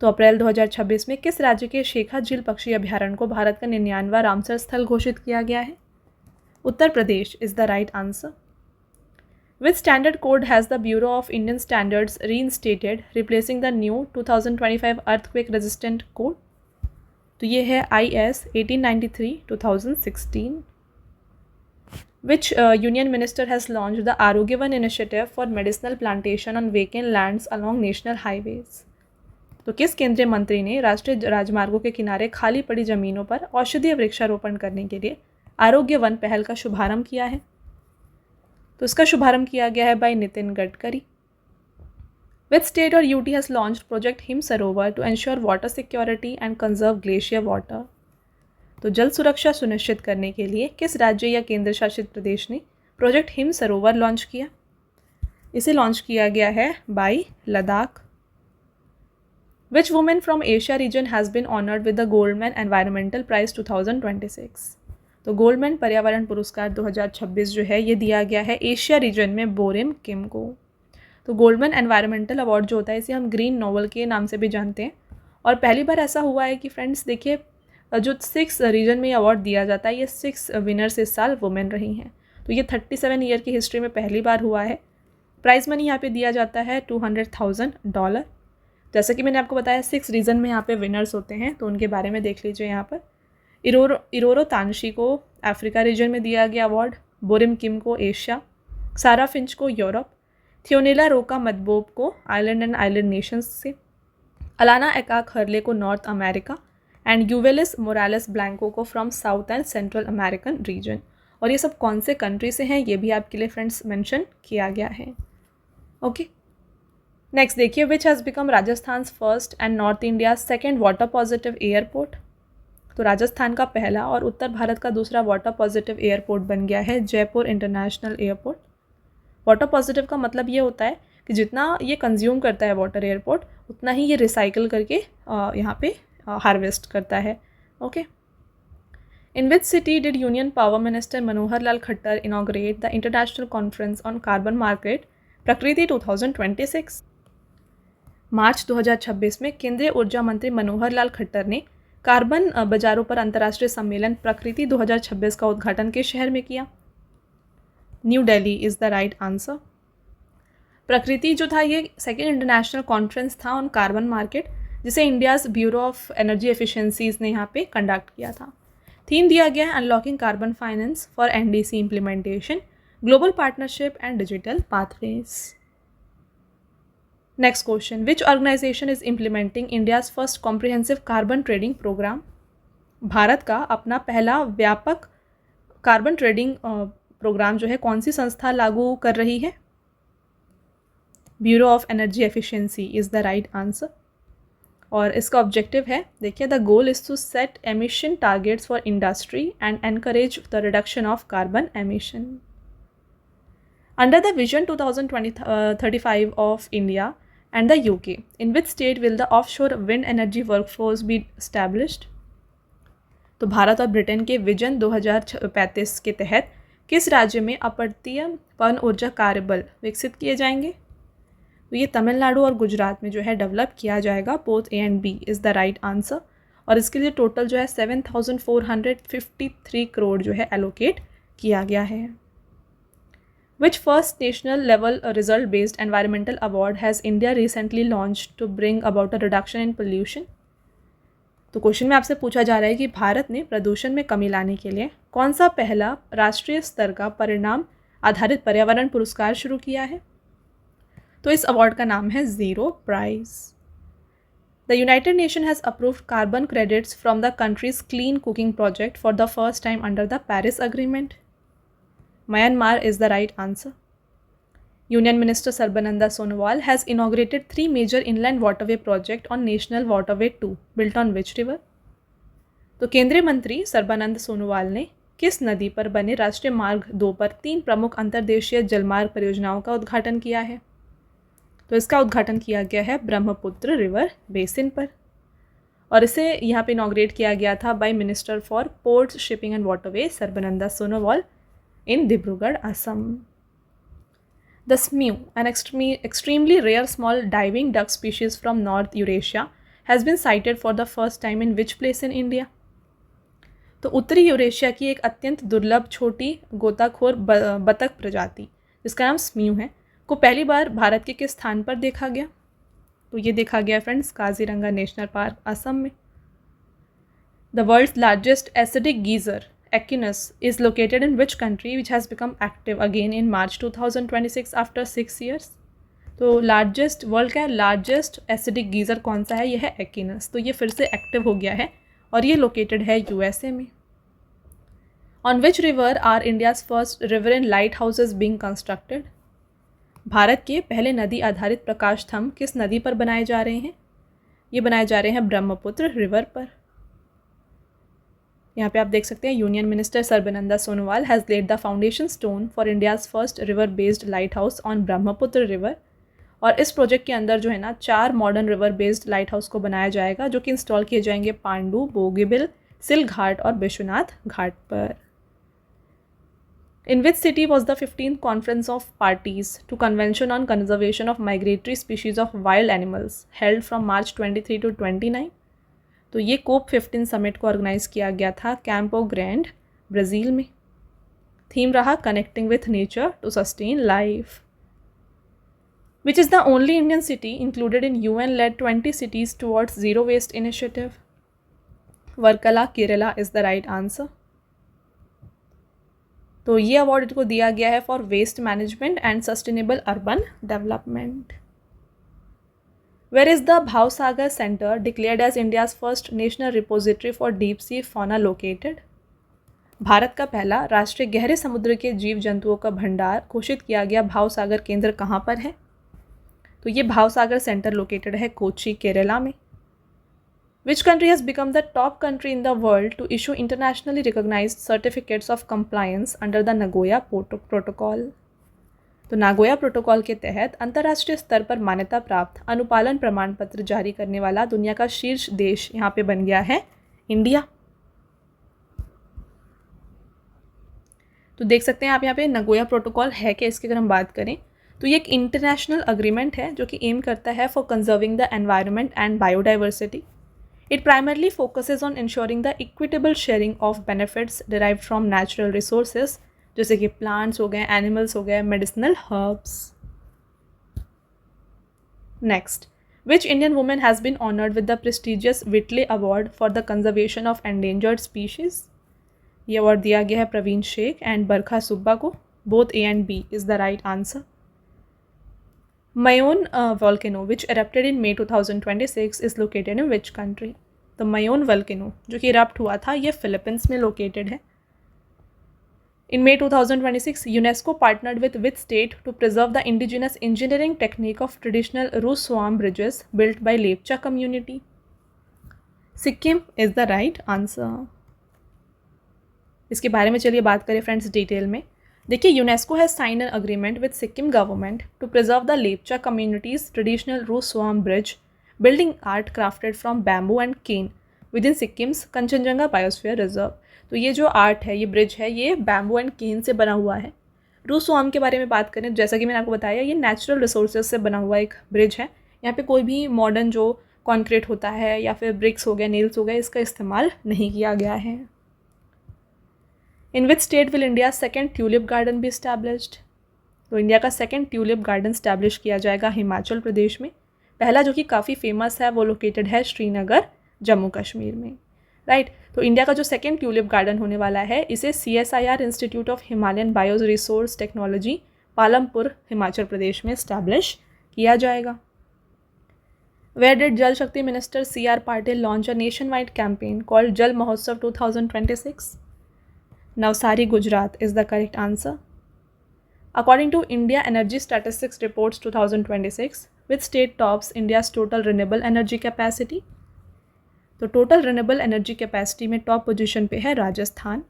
तो अप्रैल 2026 में किस राज्य के शेखा झील पक्षी अभ्यारण्य को भारत का 99वां रामसर स्थल घोषित किया गया है? Uttar Pradesh is the right answer. Which standard code has the Bureau of Indian Standards reinstated, replacing the new 2025 earthquake resistant code? तो ये है IS 1893-2016. Which union minister has launched the Arogyavan initiative for medicinal plantation on vacant lands along national highways? तो किस केंद्रीय मंत्री ने राष्ट्रीय राजमार्गों के किनारे खाली पड़ी जमीनों पर औषधीय वृक्षारोपण करने के लिए आरोग्य वन पहल का शुभारंभ किया है? तो इसका शुभारंभ किया गया है by Nitin Gadkari. Which state और UT has launched project Him Sarovar to ensure water security and conserve glacier water? तो जल सुरक्षा सुनिश्चित करने के लिए किस राज्य या केंद्र शासित प्रदेश ने प्रोजेक्ट हिम सरोवर लॉन्च किया? इसे लॉन्च किया गया है by Ladakh. Which women from Asia region has been honoured with the Goldman environmental prize 2026? तो गोल्डमैन पर्यावरण पुरस्कार 2026 जो है ये दिया गया है एशिया रीजन में बोरिम किम को। तो गोल्डमैन एनवायरमेंटल अवार्ड जो होता है इसे हम ग्रीन नोबल के नाम से भी जानते हैं और पहली बार ऐसा हुआ है कि फ्रेंड्स देखिए जो 6 रीजन में अवार्ड दिया जाता है ये 6 विनर्स इस साल वुमेन रही हैं। तो ये 37 ईयर की हिस्ट्री में पहली बार हुआ है। प्राइज़ मनी यहाँ पे दिया जाता है $200,000। जैसे कि मैंने आपको बताया 6 रीजन में यहाँ पे विनर्स होते हैं तो उनके बारे में देख लीजिए। यहाँ पर इरोरो तानशी को अफ्रीका रीजन में दिया गया अवार्ड, बोरिम किम को एशिया, सारा फिंच को यूरोप, थियोनेला रोका मदबोब को आइलैंड एंड आइलैंड नेशंस से, अलाना एकाक हर्ले को नॉर्थ अमेरिका एंड यूवेलिस मोरालेस ब्लैंको को from South and Central American region. और ये सब कौन से कंट्री से हैं ये भी आपके लिए फ्रेंड्स मेंशन किया गया है। ओके, नेक्स्ट देखिए, which has become Rajasthan first and north India second water positive airport. तो राजस्थान का पहला और उत्तर भारत का दूसरा वाटर पॉजिटिव एयरपोर्ट बन गया है Jaipur international airport. Water positive का मतलब ये होता है कि जितना ये कंज्यूम करता है वाटर एयरपोर्ट उतना ही ये रिसाइकिल करके यहाँ पे हार्वेस्ट करता है। Okay, in which city did union power minister Manohar Lal Khattar inaugurate the international conference on carbon market प्रकृति 2026। मार्च 2026 में केंद्रीय ऊर्जा मंत्री मनोहर लाल खट्टर ने कार्बन बाजारों पर अंतर्राष्ट्रीय सम्मेलन प्रकृति 2026 का उद्घाटन किस शहर में किया? New Delhi is the right answer. प्रकृति जो था ये सेकेंड इंटरनेशनल कॉन्फ्रेंस था ऑन कार्बन मार्केट जिसे India's bureau of energy efficiencies ने यहाँ पे कंडक्ट किया था। थीम दिया गया है unlocking carbon finance for NDC implementation, global partnership and digital pathways. Next question, which organisation is implementing India's first comprehensive carbon trading programme. Bharat का अपना पहला व्यापक कार्बन ट्रेडिंग प्रोग्राम जो है कौन सी संस्था लागू कर रही है? Bureau of energy efficiency is the right answer. और इसका ऑब्जेक्टिव है, देखिए, the goal is to set emission targets for industry and encourage the reduction of carbon emission. Under the vision 2035 of India and the UK, in which state will the offshore wind energy workforce be established? तो भारत और ब्रिटेन के विजन 2035 के तहत किस राज्य में अपर्तीय पवन ऊर्जा कार्यबल विकसित किए जाएंगे? तो ये तमिलनाडु और गुजरात में जो है डेवलप किया जाएगा। Both A and B is the right answer. और इसके लिए टोटल जो है 7,453 करोड़ जो है एलोकेट किया गया है। Which first national level result based environmental award has India recently launched to bring about a reduction in pollution? तो क्वेश्चन में आपसे पूछा जा रहा है कि भारत ने प्रदूषण में कमी लाने के लिए कौन सा पहला राष्ट्रीय स्तर का परिणाम आधारित पर्यावरण पुरस्कार शुरू किया है? तो इस अवार्ड का नाम है zero prize. The United Nation has approved carbon credits from the country's clean cooking project for the first time under the Paris agreement. Myanmar is the right answer. Union Minister Sarbananda Sonowal has inaugurated 3 major inland waterway projects on National Waterway 2, built on which river? तो केंद्रीय मंत्री सर्बानंद सोनोवाल ने किस नदी पर बने राष्ट्रीय मार्ग 2 पर 3 प्रमुख अंतर्देशीय जलमार्ग परियोजनाओं का उद्घाटन किया है? तो इसका उद्घाटन किया गया है ब्रह्मपुत्र रिवर बेसिन पर। और इसे यहाँ पे इनॉग्रेट किया गया था by minister for ports, shipping and waterway Sarbananda Sonowal in Dibrugarh, Assam. The SMEW, an extremely rare small diving duck species from North Eurasia, has been sighted for the first time in which place in India? तो उत्तरी यूरेशिया की एक अत्यंत दुर्लभ छोटी गोताखोर बतख प्रजाति जिसका नाम स्म्यू है को पहली बार भारत के किस स्थान पर देखा गया? तो ये देखा गया friends Kaziranga national Park, Assam में। The world's largest acidic geyser Equinus is located in which country which has become active again in March 2026 after 6 years? तो लार्जेस्ट वर्ल्ड का लार्जेस्ट एसिडिक गीज़र कौन सा है? यह है Equinus। तो ये फिर से एक्टिव हो गया है और ये लोकेटेड है USA में। On which river are India's first river in light houses being constructed? Bharat के पहले नदी आधारित प्रकाश स्तंभ किस नदी पर बनाए जा रहे हैं? ये बनाए जा रहे हैं ब्रह्मपुत्र रिवर पर। यहाँ पे आप देख सकते हैं union minister Sarbananda Sonowal has laid the foundation stone for India's first river based light house on Brahmaputra river. और इस प्रोजेक्ट के अंदर जो है ना 4 modern river based light house को बनाया जाएगा जो कि इंस्टॉल किए जाएंगे पांडू, बोगीबिल, सिल घाट और विश्वनाथ घाट पर। In which city was the 15th conference of parties to convention on conservation of migratory species of wild animals held from March 23 to 29? तो ये कोप 15 समिट को ऑर्गेनाइज किया गया था कैंपो ग्रैंड, ब्राज़ील में। थीम रहा connecting with nature to sustain life. Which is the only Indian city included in UN led 20 cities towards zero waste initiative? Varkala, Kerala is the right answer. तो ये अवार्ड इनको दिया गया है for waste management and sustainable urban development. Where is the Bhavsagar centre declared as India's first national repository for deep sea fauna located? Bharat का पहला राष्ट्रीय गहरे समुद्र के जीव जंतुओं का भंडार घोषित किया गया भावसागर केंद्र कहाँ पर है? तो ये भावसागर सेंटर लोकेटेड है कोच्चि, केरला में। Which country has become the top country in the world to issue internationally recognized certificates of compliance under the Nagoya Protocol? तो नागोया प्रोटोकॉल के तहत अंतर्राष्ट्रीय स्तर पर मान्यता प्राप्त अनुपालन प्रमाण पत्र जारी करने वाला दुनिया का शीर्ष देश यहाँ पे बन गया है इंडिया। तो देख सकते हैं आप यहाँ पे नगोया प्रोटोकॉल है कि इसकी अगर हम बात करें तो ये एक इंटरनेशनल अग्रीमेंट है जो कि एम करता है for conserving the environment and biodiversity. It primarily focuses on ensuring the equitable sharing of benefits derived from natural resources, जैसे कि plants हो गए, animals हो गए, medicinal herbs. Next, which Indian woman has been honored with the prestigious Whitley Award for the conservation of endangered species? ये अवार्ड दिया गया है प्रवीण शेख एंड बरखा सुब्बा को. Both A and B is the right answer. Mayon volcano which erupted in May 2026 is located in which country? तो Mayon volcano जो कि इरप्ट हुआ था ये फिलीपींस में लोकेटेड है. In May 2026, UNESCO partnered with which state to preserve the indigenous engineering technique of traditional Ruswam bridges built by Lepcha community? Sikkim is the right answer. इसके बारे में चलिए बात करें फ्रेंड्स डिटेल में. देखिए UNESCO has sign an agreement with Sikkim government to preserve the Lepcha communities traditional रूसवाम bridge building art crafted from bamboo and cane within Sikkim's Kanchenjunga biosphere reserve. तो ये जो आर्ट है, ये ब्रिज है, ये बैम्बू एंड केन से बना हुआ है. रूसवाम के बारे में बात करें, जैसा कि मैंने आपको बताया, ये नेचुरल रिसोर्सेज से बना हुआ एक ब्रिज है. यहाँ पे कोई भी मॉडर्न जो कॉन्क्रीट होता है या फिर ब्रिक्स हो गए, नेल्स हो गए, इसका इस्तेमाल नहीं किया गया है. In which state will India's second tulip garden be established? तो इंडिया का सेकेंड ट्यूलिप गार्डन स्टैब्लिश किया जाएगा हिमाचल प्रदेश में. पहला जो कि काफ़ी फेमस है वो लोकेटेड है श्रीनगर, जम्मू कश्मीर में. राइट. तो इंडिया का जो सेकेंड ट्यूलिप गार्डन होने वाला है इसे CSIR institute of Himalayan bio resource technology Palampur Himachal Pradesh में स्टैब्लिश किया जाएगा. Where did Jal Shakti Minister C.R. Patil launch a nationwide campaign called Jal Mahotsav 2026? Navsari, Gujarat is the correct answer. According to India Energy Statistics Reports 2026, which state tops India's total renewable energy capacity? तो टोटल रिन्यूएबल एनर्जी कैपेसिटी में टॉप पोजीशन पे है राजस्थान.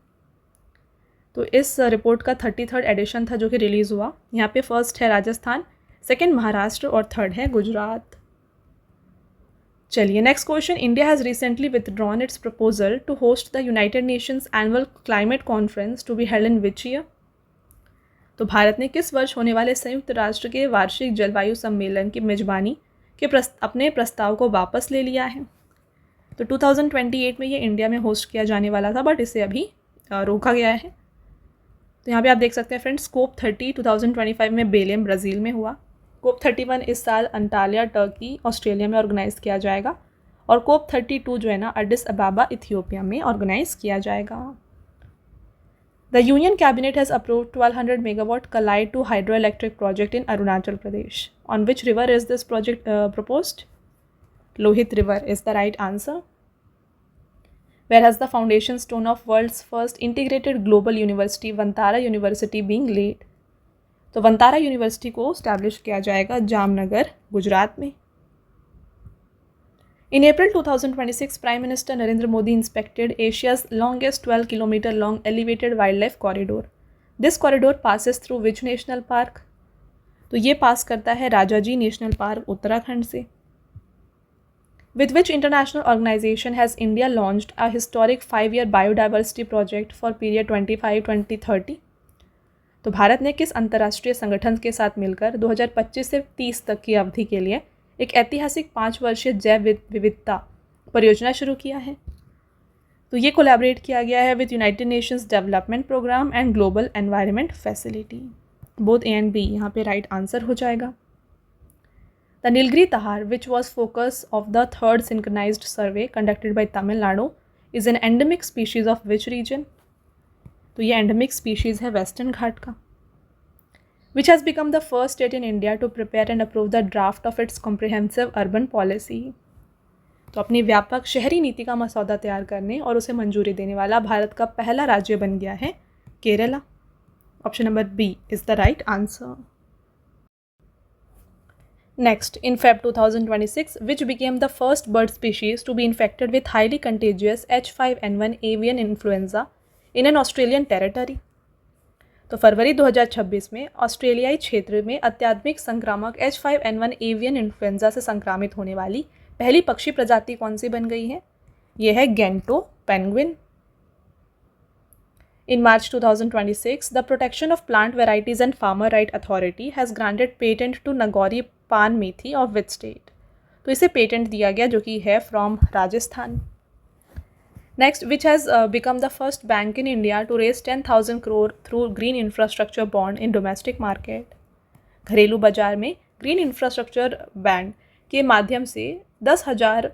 तो इस रिपोर्ट का 33rd एडिशन था जो कि रिलीज़ हुआ. यहाँ पे फर्स्ट है राजस्थान, सेकंड महाराष्ट्र और थर्ड है गुजरात. चलिए next question. India has recently withdrawn its proposal to host the United Nations annual climate conference to be held in which year? तो भारत ने किस वर्ष होने वाले संयुक्त राष्ट्र के वार्षिक जलवायु सम्मेलन की मेजबानी के अपने प्रस्ताव को वापस ले लिया है? तो 2028 में ये इंडिया में होस्ट किया जाने वाला था, बट इसे अभी रोका गया है. तो यहाँ पे आप देख सकते हैं फ्रेंड्स, COP 30 2025 में बेलेम ब्राज़ील में हुआ. COP 31 इस साल अंटालिया टर्की ऑस्ट्रेलिया में ऑर्गेनाइज किया जाएगा. और COP 32 जो है ना एडिस अबाबा इथियोपिया में ऑर्गेनाइज किया जाएगा. The union cabinet has approved 1200 megawatt Kalai two hydro electric project in Arunachal Pradesh. On which river is this project proposed? Lohit River is the right answer. Where has the foundation stone of world's first integrated global university, Vantara University, being laid? तो वंतारा यूनिवर्सिटी को स्टैब्लिश किया जाएगा जामनगर, गुजरात में. In April 2026, Prime Minister Narendra Modi inspected Asia's longest 12-kilometer long elevated wildlife corridor. This corridor passes through which national park? तो ये पास करता है राजाजी नेशनल पार्क उत्तराखंड से. With which international organization has India launched a historic 5-year biodiversity project for period 25-2030? तो भारत ने किस अंतर्राष्ट्रीय संगठन के साथ मिलकर 2025 से 30 तक की अवधि के लिए एक ऐतिहासिक 5 वर्षीय जैव विविधता परियोजना शुरू किया है? तो ये कोलैबोरेट किया गया है with United Nations development programme and global environment facility. Both A and B यहाँ पे राइट आंसर हो जाएगा. The Nilgiri Tahar, which was focus of the third synchronized survey conducted by Tamil Nadu, is an endemic species of which region? तो ये endemic species है वेस्टर्न घाट का. which has become the first state in India to prepare and approve the draft of its comprehensive urban policy. तो अपनी व्यापक शहरी नीति का मसौदा तैयार करने और उसे मंजूरी देने वाला भारत का पहला राज्य बन गया है Kerala. Option number B is the right answer. Next, in Feb 2026, which became the first bird species to be infected with highly contagious H5N1 avian influenza in an Australian territory? तो फरवरी 2026 में ऑस्ट्रेलियाई क्षेत्र में अत्याधुनिक संक्रामक H5N1 एवियन इन्फ्लुएंजा से संक्रामित होने वाली पहली पक्षी प्रजाति कौन सी बन गई है? यह है gentoo penguin. In March 2026, the Protection of Plant Varieties and Farmer Right Authority has granted patent to Nagori Pan Methi of which state? तो इसे पेटेंट दिया गया जो कि है from Rajasthan. Next, which has become the first bank in India to raise 10,000 crore through green infrastructure bond in domestic market? घरेलू बाजार में ग्रीन इंफ्रास्ट्रक्चर बॉन्ड के माध्यम से 10,000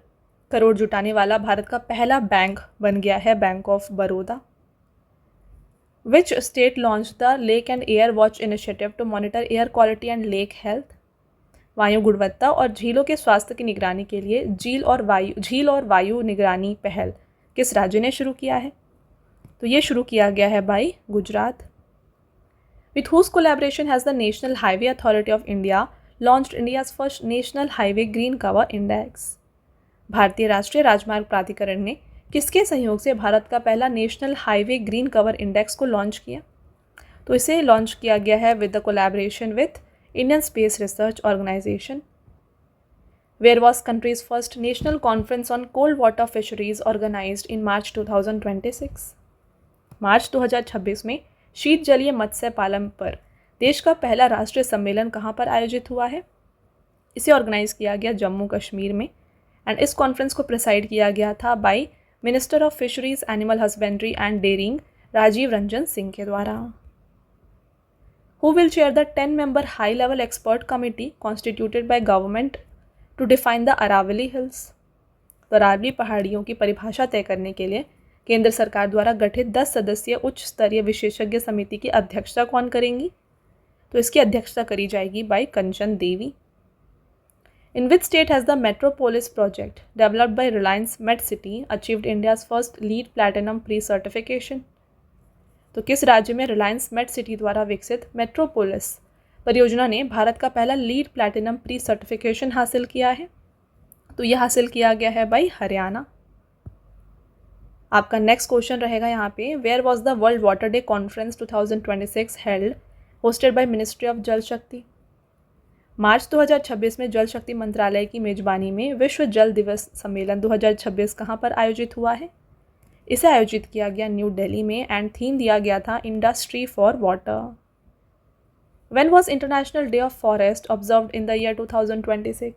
करोड़ जुटाने वाला भारत का पहला बैंक बन गया है bank of Baroda. Which state launched the Lake and Air Watch initiative to monitor air quality and lake health? वायु गुणवत्ता और झीलों के स्वास्थ्य की निगरानी के लिए झील और वायु निगरानी पहल किस राज्य ने शुरू किया है? तो ये शुरू किया गया है by Gujarat. With whose collaboration has the National Highway Authority of India launched India's first National Highway Green Cover Index? भारतीय राष्ट्रीय राजमार्ग प्राधिकरण ने किसके सहयोग से भारत का पहला national highway green cover index को लॉन्च किया? तो इसे लॉन्च किया गया है with the collaboration with Indian space research organisation. Where was country's first national conference on cold water fisheries organised in March 2026? मार्च 2026 में शीत जलीय मत्स्य पालन पर देश का पहला राष्ट्रीय सम्मेलन कहाँ पर आयोजित हुआ है? इसे ऑर्गेनाइज किया गया जम्मू कश्मीर में. एंड इस कॉन्फ्रेंस को प्रिसाइड किया गया था by minister of fisheries animal husbandry and dairying Rajiv Ranjan Singh के द्वारा. Who will chair the 10-member high level expert committee constituted by government to define the Aravalli hills? तो अरावली पहाड़ियों की परिभाषा तय करने के लिए केंद्र सरकार द्वारा गठित 10 सदस्यीय उच्च स्तरीय विशेषज्ञ समिति की अध्यक्षता कौन करेंगी? तो इसकी अध्यक्षता करी जाएगी by Kanchan Devi. In which state has the Metropolis project developed by Reliance MedCity achieved India's first LEED Platinum pre-certification? तो किस राज्य में रिलायंस मेडसिटी द्वारा विकसित मेट्रोपोलिस परियोजना ने भारत का पहला लीड प्लैटिनम प्री सर्टिफिकेशन हासिल किया है? तो यह हासिल किया गया है बाय हरियाणा. आपका नेक्स्ट क्वेश्चन रहेगा यहाँ पे, where was the world water day conference 2026 held hosted by ministry of Jal Shakti? मार्च 2026 में जल शक्ति मंत्रालय की मेजबानी में विश्व जल दिवस सम्मेलन 2026 कहाँ पर आयोजित हुआ है? इसे आयोजित किया गया न्यू दिल्ली में एंड थीम दिया गया था industry for water. When was international day of forest observed in the year 2026?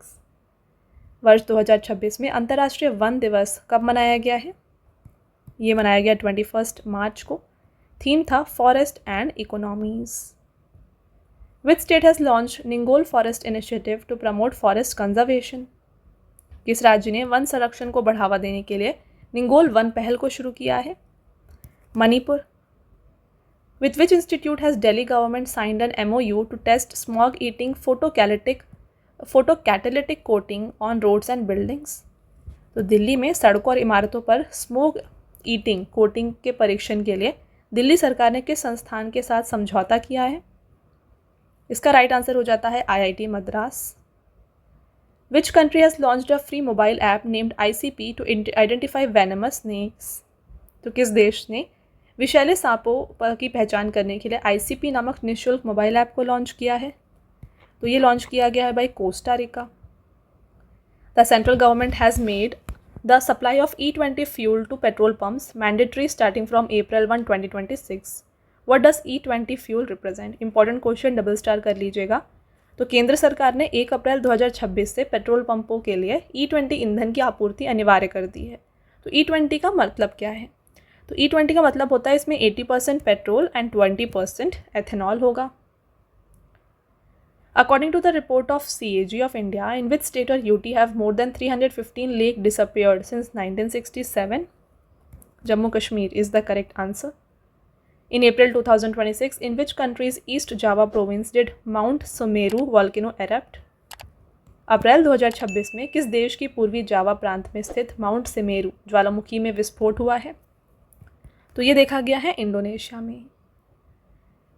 वर्ष 2026 में अंतर्राष्ट्रीय वन दिवस कब मनाया गया है? ये मनाया गया 21 मार्च को. थीम था forest and economies. Which state has launched Ningol Forest Initiative to promote forest conservation? किस राज्य ने वन संरक्षण को बढ़ावा देने के लिए निंगोल वन पहल को शुरू किया है? Manipur. With which institute has Delhi government signed an MOU to test smog eating photocatalytic coating on roads and buildings? तो दिल्ली में सड़कों और इमारतों पर स्मोग ईटिंग कोटिंग के परीक्षण के लिए दिल्ली सरकार ने किस संस्थान के साथ समझौता किया है? इसका राइट आंसर हो जाता है IIT Madras. Which country has launched a free mobile app named ICP to identify venomous snakes? तो किस देश ने विषैले सांपों की पहचान करने के लिए ICP नामक निःशुल्क मोबाइल ऐप को लॉन्च किया है? तो ये लॉन्च किया गया है by Costa Rica. The central government has made the supply of E20 fuel to petrol pumps mandatory starting from April 1, 2026. What does E20 fuel represent? Important question, double star कर लीजिएगा. तो केंद्र सरकार ने 1 अप्रैल 2026 से पेट्रोल पंपों के लिए E20 ईंधन की आपूर्ति अनिवार्य कर दी है. तो E20 का मतलब क्या है? तो E20 का मतलब होता है इसमें 80% पेट्रोल एंड 20% एथेनॉल होगा. According to the report of CAG of India, in which state or UT have more than 315 lake disappeared since 1967? Jammu Kashmir is the correct answer. In April 2026, in which country's East Java province did Mount Sumeru volcano erupt? अप्रैल 2026 में किस देश की पूर्वी जावा प्रांत में स्थित माउंट सिमेरू ज्वालामुखी में विस्फोट हुआ है? तो ये देखा गया है इंडोनेशिया में।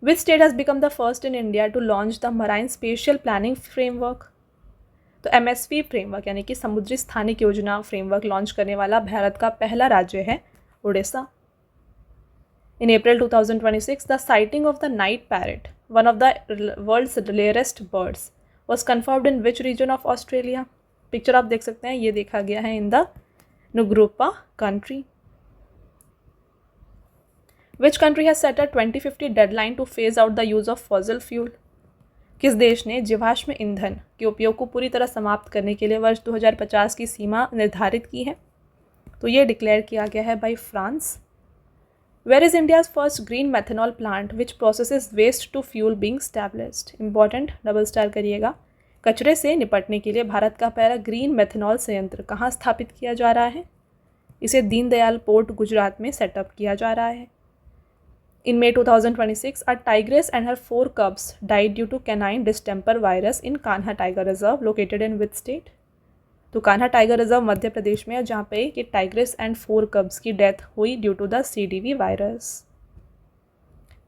Which state has become the first in India to launch the Marine Spatial Planning Framework? तो MSP फ्रेमवर्क यानी कि समुद्री स्थानिक योजना फ्रेमवर्क लॉन्च करने वाला भारत का पहला राज्य है Orissa. In April 2026, the sighting of the night parrot, one of the world's rarest birds, was confirmed in which region of Australia? Picture आप देख सकते हैं, ये देखा गया है इन द नुग्रोपा country. Which country has set a 2050 deadline to phase out the use of fossil fuel? किस देश ने जीवाश्म ईंधन के उपयोग को पूरी तरह समाप्त करने के लिए वर्ष 2050 की सीमा निर्धारित की है? तो ये डिक्लेयर किया गया है by France. Where is India's first green methanol plant which processes waste to fuel being established? Important, double star करिएगा। कचरे से निपटने के लिए भारत का पहला ग्रीन मेथनॉल संयंत्र कहाँ स्थापित किया जा रहा है? इसे दीनदयाल पोर्ट गुजरात में सेटअप किया जा रहा है। In May 2026, a tigress and her 4 cubs died due to canine distemper virus in Kanha Tiger Reserve located in which state? तो कान्हा टाइगर रिजर्व मध्य प्रदेश में है, जहाँ पे ये टाइग्रेस एंड 4 कब्स की डेथ हुई due to the CDV virus.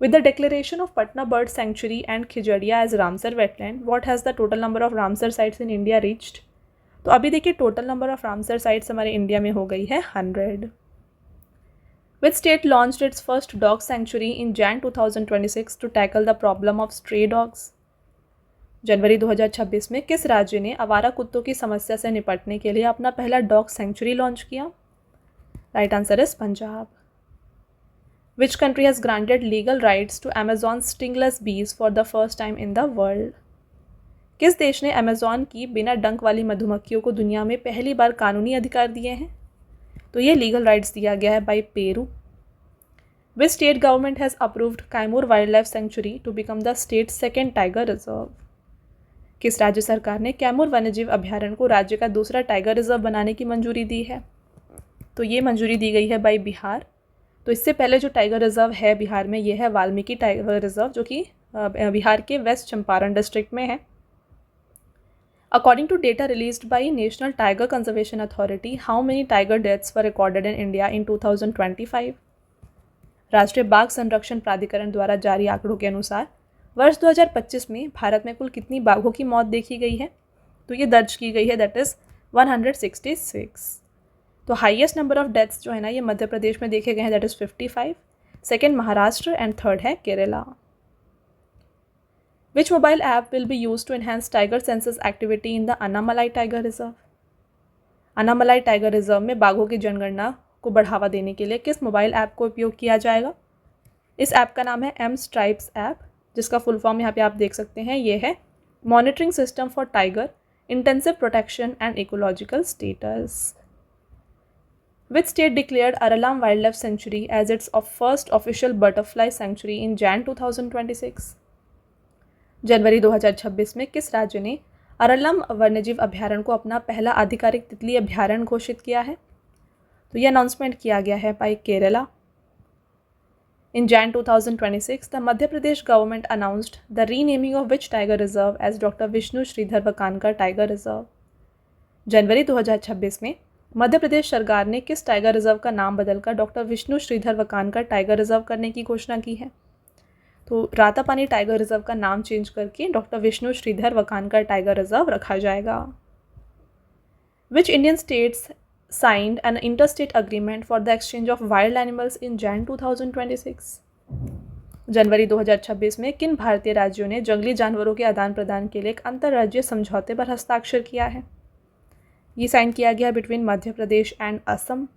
With the declaration of Patna bird sanctuary and Khijadiya as Ramsar wetland, what has the total number of Ramsar sites in India reached? तो अभी देखिए total number of Ramsar sites हमारे इंडिया में हो गई है 100। Which state launched its first dog sanctuary in Jan 2026 to tackle the problem of stray dogs? जनवरी 2026 में किस राज्य ने आवारा कुत्तों की समस्या से निपटने के लिए अपना पहला डॉग सेंचुरी लॉन्च किया? Right answer is Punjab. Which country has granted legal rights to Amazon's stingless bees for the first time in the world? किस देश ने अमेजॉन की बिना डंक वाली मधुमक्खियों को दुनिया में पहली बार कानूनी अधिकार दिए हैं? तो ये लीगल राइट्स दिया गया है by Peru. Which state government has approved Kaimur Wildlife Sanctuary to become the state's second tiger reserve? किस राज्य सरकार ने कैमूर वन्यजीव अभ्यारण्य को राज्य का दूसरा टाइगर रिजर्व बनाने की मंजूरी दी है? तो ये मंजूरी दी गई है बाय बिहार। तो इससे पहले जो टाइगर रिजर्व है बिहार में, ये है वाल्मीकि टाइगर रिजर्व, जो कि बिहार के वेस्ट चंपारण डिस्ट्रिक्ट में है। According to data released by National Tiger Conservation Authority, how many tiger deaths were recorded in India in 2025? राष्ट्रीय बाघ संरक्षण प्राधिकरण द्वारा जारी आंकड़ों के अनुसार वर्ष 2025 में भारत में कुल कितनी बाघों की मौत देखी गई है? तो ये दर्ज की गई है, दैट इज़ 166। तो हाईएस्ट नंबर ऑफ डेथ्स जो है ना, ये मध्य प्रदेश में देखे गए हैं, that is 55, second Maharashtra and third है Kerala. Which mobile app will be used to enhance tiger census activity in the Annamalai Tiger Reserve? Annamalai tiger reserve में बाघों की जनगणना को बढ़ावा देने के लिए किस मोबाइल ऐप को उपयोग किया जाएगा? इस ऐप का नाम है M Stripes ऐप, जिसका फुल फॉर्म यहाँ पे आप देख सकते हैं, ये है monitoring system for tiger intensive protection and ecological status. Which state declared Aralam Wildlife Sanctuary as its first official butterfly sanctuary in Jan 2026? जनवरी 2026 में किस राज्य ने अरलम वन्यजीव अभ्यारण्य को अपना पहला आधिकारिक तितली अभ्यारण्य घोषित किया है? तो यह अनाउंसमेंट किया गया है by Kerala. In Jan 2026, the Madhya Pradesh government announced the renaming of which tiger reserve as doctor Vishnu Shridhar Wakankar tiger reserve. जनवरी 2026 में मध्य प्रदेश सरकार ने किस टाइगर रिजर्व का नाम बदलकर doctor Vishnu Shridhar Wakankar tiger reserve करने की घोषणा की है? तो रातापानी टाइगर रिजर्व का नाम चेंज करके doctor Vishnu Shridhar Wakankar tiger reserve रखा जाएगा। Which Indian states signed an interstate agreement for the exchange of wild animals in Jan 2026? जनवरी 2026 में किन भारतीय राज्यों ने जंगली जानवरों के आदान प्रदान के लिए एक अंतर्राज्यीय समझौते पर हस्ताक्षर किया है? ये साइन किया गया between Madhya Pradesh and Assam.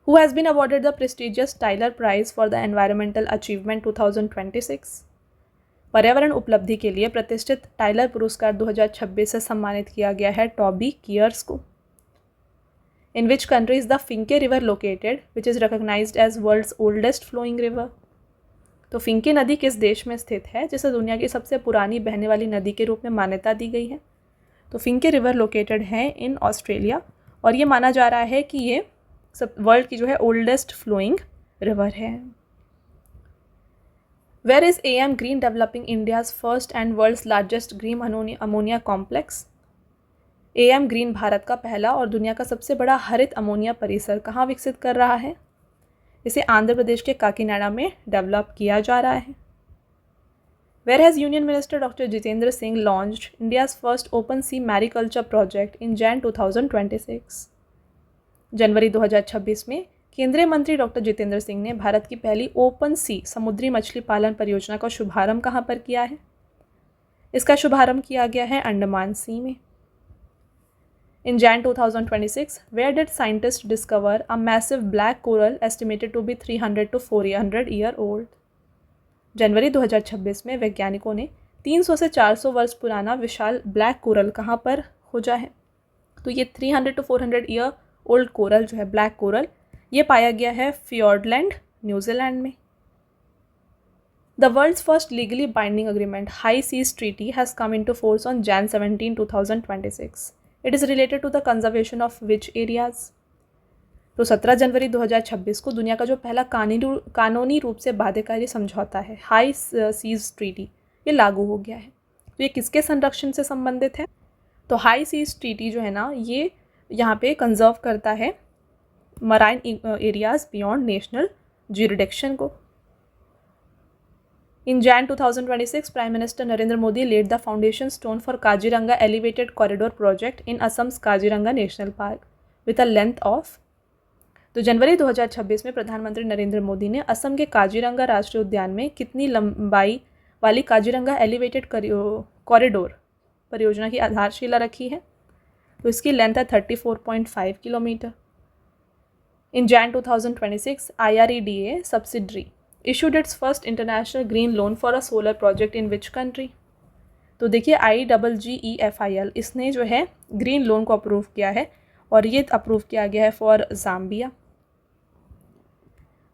Who has been awarded the prestigious Tyler Prize for the Environmental Achievement 2026? पर्यावरण उपलब्धि के लिए प्रतिष्ठित टाइलर पुरस्कार 2026 से सम्मानित किया गया है टॉबी कियर्स को। In which country is the Finke River located, which is recognized as world's oldest flowing river? तो फिंके नदी किस देश में स्थित है जिसे दुनिया की सबसे पुरानी बहने वाली नदी के रूप में मान्यता दी गई है? तो फिंके रिवर लोकेटेड है इन ऑस्ट्रेलिया, और ये माना जा रहा है कि ये सब वर्ल्ड की जो है ओल्डेस्ट फ्लोइंग रिवर है। Where is AM Green developing India's first and world's largest green ammonia complex? AM green Bharat का पहला और दुनिया का सबसे बड़ा हरित अमोनिया परिसर कहाँ विकसित कर रहा है? इसे आंध्र प्रदेश के काकीनाडा में डेवलप किया जा रहा है। Where has Union Minister Dr. Jitendra Singh launched India's first open sea mariculture project in Jan 2026? जनवरी 2026 में केंद्रीय मंत्री डॉक्टर जितेंद्र सिंह ने भारत की पहली ओपन सी समुद्री मछली पालन परियोजना का शुभारंभ कहाँ पर किया है? इसका शुभारंभ किया गया है अंडमान सी में। In Jan 2026, where did scientists discover a massive black coral estimated to be 300 to 400 year old? जनवरी 2026 में वैज्ञानिकों ने 300 से 400 वर्ष पुराना विशाल ब्लैक कोरल कहाँ पर खोजा है? तो ये 300 to 400 ईयर ओल्ड कोरल जो है ब्लैक कोरल, ये पाया गया है फियोर्डलैंड, न्यूजीलैंड में। The world's first legally binding agreement, High Seas Treaty, has come into force on Jan 17, 2026. It is related to the conservation of which areas? तो 17 जनवरी 2026 को दुनिया का जो पहला कानूनी रूप से बाध्यकारी समझौता है हाई सीज ट्रीटी, ये लागू हो गया है। तो ये किसके संरक्षण से संबंधित है? तो हाई सीज ट्रीटी जो है ना, ये यहाँ पे कंजर्व करता है marine areas beyond national jurisdiction को। In Jan 2026, Prime Minister Narendra Modi laid the foundation stone for Kaziranga Elevated Corridor project in Assam's Kaziranga National Park with a length of। तो जनवरी 2026 में प्रधानमंत्री नरेंद्र मोदी ने असम के काजीरंगा राष्ट्रीय उद्यान में कितनी लंबाई वाली काजीरंगा एलिवेटेड कॉरिडोर परियोजना की आधारशिला रखी है? तो इसकी लेंथ है 34.5 kilometre. In Jan 2026, IREDA subsidiary issued its first international green loan for a solar project in which country? तो देखिए IGGEFIL इसने जो है ग्रीन लोन को अप्रूव किया है और ये अप्रूव किया गया है for Zambia.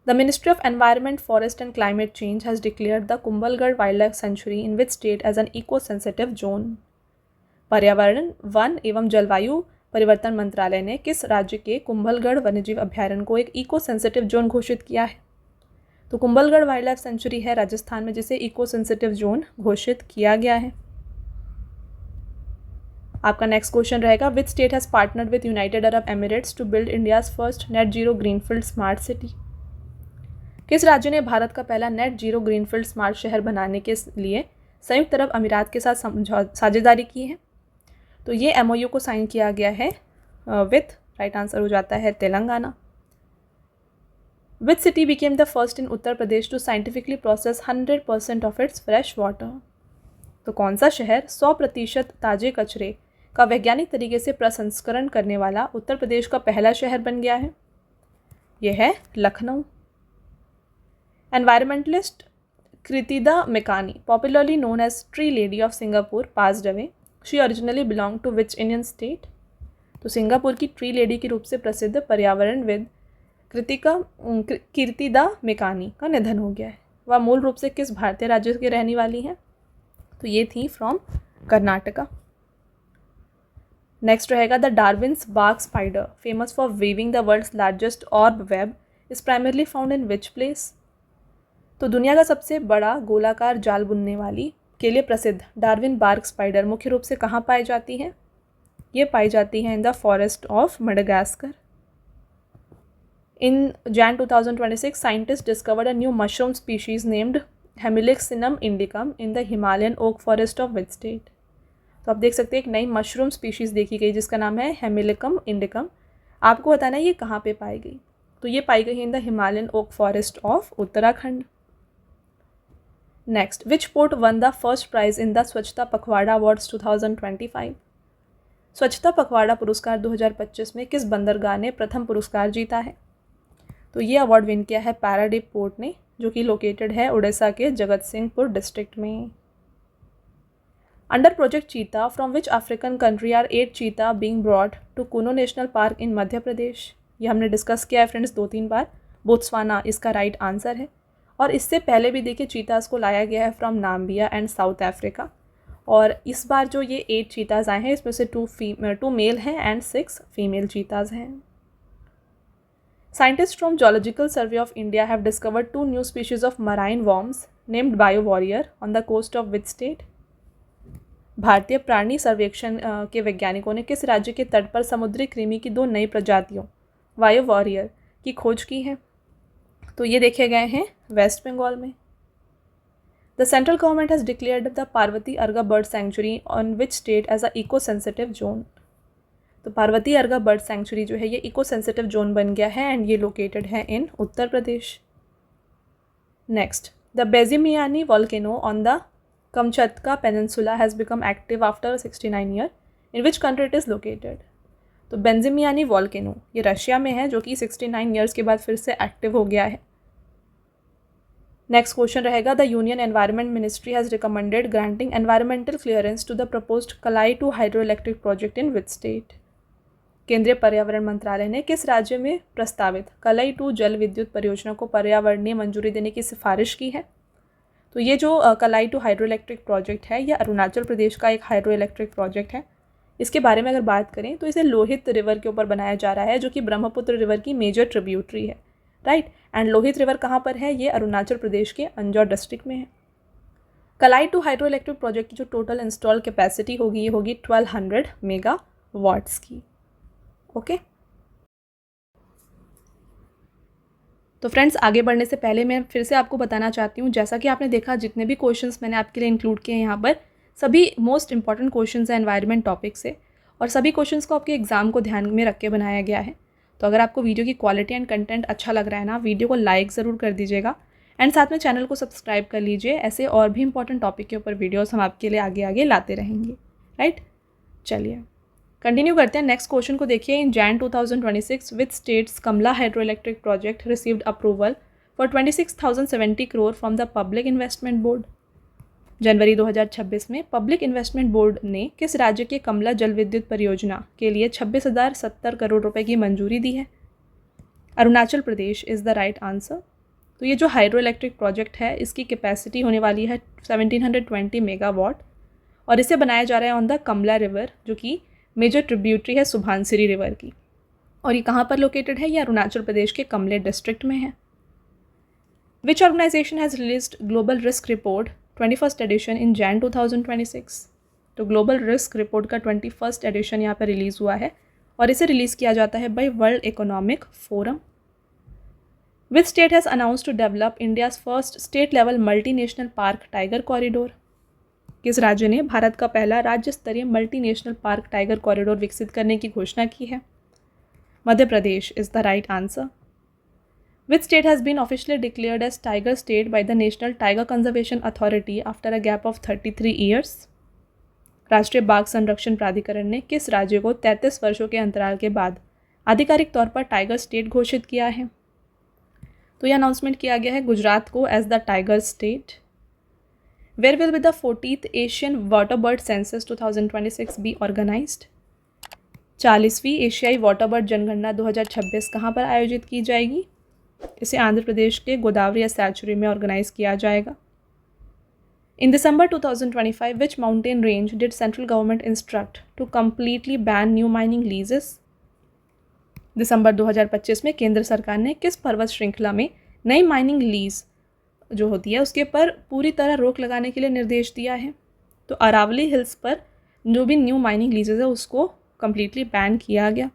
The Ministry of Environment, Forest and Climate Change has declared the Kumbhalgarh Wildlife Sanctuary in which state as an eco-sensitive zone? पर्यावरण, वन एवं जलवायु परिवर्तन मंत्रालय ने किस राज्य के कुंभलगढ़ वन्यजीव अभयारण्य को एक इको सेंसिटिव जोन घोषित किया है? तो कुंभलगढ़ वाइल्ड लाइफ सेंचुरी है राजस्थान में, जिसे इको सेंसिटिव जोन घोषित किया गया है। आपका नेक्स्ट क्वेश्चन रहेगा, which state has partnered with United Arab Emirates to build India's first net zero greenfield smart city? किस राज्य ने भारत का पहला नेट जीरो ग्रीनफील्ड स्मार्ट शहर बनाने के लिए संयुक्त अरब अमीरात के साथ साझेदारी की है? तो ये MOU को साइन किया गया है विथ, राइट आंसर हो जाता है Telangana. Which city became the first in Uttar Pradesh to scientifically process 100% of its fresh water? तो कौन सा शहर 100% ताजे कचरे का वैज्ञानिक तरीके से प्रसंस्करण करने वाला उत्तर प्रदेश का पहला शहर बन गया है? यह है Lucknow. Environmentalist Kirtida Mekani, popularly known as tree lady of Singapore, passed away. She originally belong to which Indian state? तो सिंगापुर की ट्री लेडी के रूप से प्रसिद्ध पर्यावरणविद कीर्तिदा मेकानी का निधन हो गया है। वह मूल रूप से किस भारतीय राज्य के रहने वाली हैं? तो ये थी फ्रॉम कर्नाटका। नेक्स्ट रहेगा, the Darwin's bark spider, famous for weaving the world's largest orb web, is primarily found in which place? तो दुनिया का सबसे बड़ा गोलाकार जाल बुनने वाली के लिए प्रसिद्ध डार्विन बार्ग स्पाइडर मुख्य रूप से कहाँ पाई जाती हैं? ये पाई जाती हैं in the forest of Madagascar. In Jan 2026, scientists discovered a new mushroom species named Hemilixinum indicum in the Himalayan oak forest of which state? तो आप देख सकते हैं एक नई मशरूम स्पीशीज़ देखी गई जिसका नाम है हेमिलिकम इंडिकम। आपको बताना है ये कहाँ पे पाई गई? तो ये पाई गई in the Himalayan oak forest of Uttarakhand. Next, which port won the first prize in the Swachhata Pakhwada awards 2025? स्वच्छता पखवाड़ा पुरस्कार 2025 में किस बंदरगाह ने प्रथम पुरस्कार जीता है? तो ये अवार्ड विन किया है पैराडीप पोर्ट ने, जो कि लोकेटेड है उड़ीसा के जगत सिंहपुर डिस्ट्रिक्ट में। Under project cheetah, from which African country are 8 cheetah being brought to Kuno national park in Madhya Pradesh? ये हमने डिस्कस किया है फ्रेंड्स 2-3 बार। बोत्सवाना इसका राइट आंसर है। और इससे पहले भी देखिए चीताज़ को लाया गया है from Namibia and south Africa. और इस बार जो ये 8 चीताज़ आए हैं इसमें से 2 मेल हैं एंड 6 फीमेल चीताज़ हैं। Scientists from Zoological Survey of India have discovered 2 new species of marine worms named bio warrior on the coast of which state? Bharatiya Prani सर्वेक्षण के वैज्ञानिकों ने किस राज्य के तट पर समुद्री कृमि की 2 नई प्रजातियों बायो वॉरियर की खोज की है? तो ये देखे गए हैं वेस्ट बंगाल में। The central government has declared the Parvati Arga bird sanctuary on which state as a eco sensitive zone? तो पार्वती अर्गा बर्ड सेंचुरी जो है ये इको सेंसिटिव जोन बन गया है एंड ये लोकेटेड है in Uttar Pradesh. Next, the Bezymianny volcano on the Kamchatka Peninsula has become active after 69 year. In which country it is located? तो बेंजिमियानी वॉल्केनो ये रशिया में है जो कि 69 ईयर्स के बाद फिर से एक्टिव हो गया है। नेक्स्ट क्वेश्चन रहेगा, the union environment ministry has recommended granting environmental clearance to the proposed Kalai two hydro electric project in which state? केंद्रीय पर्यावरण मंत्रालय ने किस राज्य में प्रस्तावित कलाई टू जल विद्युत परियोजना को पर्यावरणीय मंजूरी देने की सिफारिश की है? तो ये जो कलाई टू हाइड्रो इलेक्ट्रिक प्रोजेक्ट है ये अरुणाचल प्रदेश का एक हाइड्रो इलेक्ट्रिक प्रोजेक्ट है। इसके बारे में अगर बात करें तो इसे लोहित रिवर के ऊपर बनाया जा रहा है जो कि ब्रह्मपुत्र रिवर की मेजर ट्रिब्यूटरी है, राइट। एंड लोहित रिवर कहाँ पर है? ये अरुणाचल प्रदेश के अंजौर डिस्ट्रिक्ट में है। कलाई टू हाइड्रो इलेक्ट्रिक प्रोजेक्ट की जो टोटल इंस्टॉल कैपेसिटी होगी ये होगी 1200 मेगावाट्स की। ओके तो फ्रेंड्स, आगे बढ़ने से पहले मैं फिर से आपको बताना चाहती हूँ, जैसा कि आपने देखा जितने भी क्वेश्चंस मैंने आपके लिए इंक्लूड किए हैं यहाँ पर सभी मोस्ट इंपॉर्टेंट क्वेश्चंस हैं एनवायरनमेंट टॉपिक से, और सभी क्वेश्चंस को आपके एग्जाम को ध्यान में रख के बनाया गया है। तो अगर आपको वीडियो की क्वालिटी एंड कंटेंट अच्छा लग रहा है ना, वीडियो को लाइक ज़रूर कर दीजिएगा एंड साथ में चैनल को सब्सक्राइब कर लीजिए। ऐसे और भी इंपॉर्टेंट टॉपिक के ऊपर वीडियोज़ हम आपके लिए आगे आगे लाते रहेंगे, राइट। चलिए कंटिन्यू करते हैं। नेक्स्ट क्वेश्चन को देखिए, in Jan 2026 which states Kamla hydro electric project received approval for 26,070 crore from the public investment board? जनवरी 2026 में पब्लिक इन्वेस्टमेंट बोर्ड ने किस राज्य के कमला जल विद्युत परियोजना के लिए 26,070 करोड़ रुपए की मंजूरी दी है? Arunachal Pradesh is the right answer. तो ये जो हाइड्रो इलेक्ट्रिक प्रोजेक्ट है इसकी कैपेसिटी होने वाली है 1720 मेगावाट और इसे बनाया जा रहा है ऑन द कमला रिवर जो कि मेजर ट्रिब्यूटरी है सुभानसिरी रिवर की, और ये कहाँ पर लोकेटेड है? ये अरुणाचल प्रदेश के कमले डिस्ट्रिक्ट में है। Which organisation has released global risk report 21st edition in Jan 2026? तो ग्लोबल रिस्क रिपोर्ट का 21st एडिशन यहाँ पर रिलीज़ हुआ है और इसे रिलीज़ किया जाता है by world economic forum. Which state has announced to develop India's first state level multinational park tiger corridor? किस राज्य ने भारत का पहला राज्य स्तरीय मल्टीनेशनल पार्क टाइगर कॉरिडोर विकसित करने की घोषणा की है? Madhya Pradesh is the right answer. Which state has been officially declared as tiger state by the national tiger conservation authority after a gap of 33 years? राष्ट्रीय बाघ संरक्षण प्राधिकरण ने किस राज्य को 33 वर्षों के अंतराल के बाद आधिकारिक तौर पर टाइगर स्टेट घोषित किया है? तो यह अनाउंसमेंट किया गया है गुजरात को as the tiger state. Where will be the 40th Asian Water Bird Census 2026 be organized? 40वीं एशियाई वाटर बर्ड जनगणना 2026 कहाँ पर आयोजित की जाएगी? इसे आंध्र प्रदेश के गोदावरी सैंचुरी में ऑर्गेनाइज किया जाएगा। In December 2025, which mountain range did central government instruct to completely ban new mining leases? दिसंबर 2025 में केंद्र सरकार ने किस पर्वत श्रृंखला में नई माइनिंग लीज जो होती है उसके पर पूरी तरह रोक लगाने के लिए निर्देश दिया है? तो अरावली हिल्स पर जो भी न्यू माइनिंग लीजेज है उसको कम्प्लीटली बैन किया गया।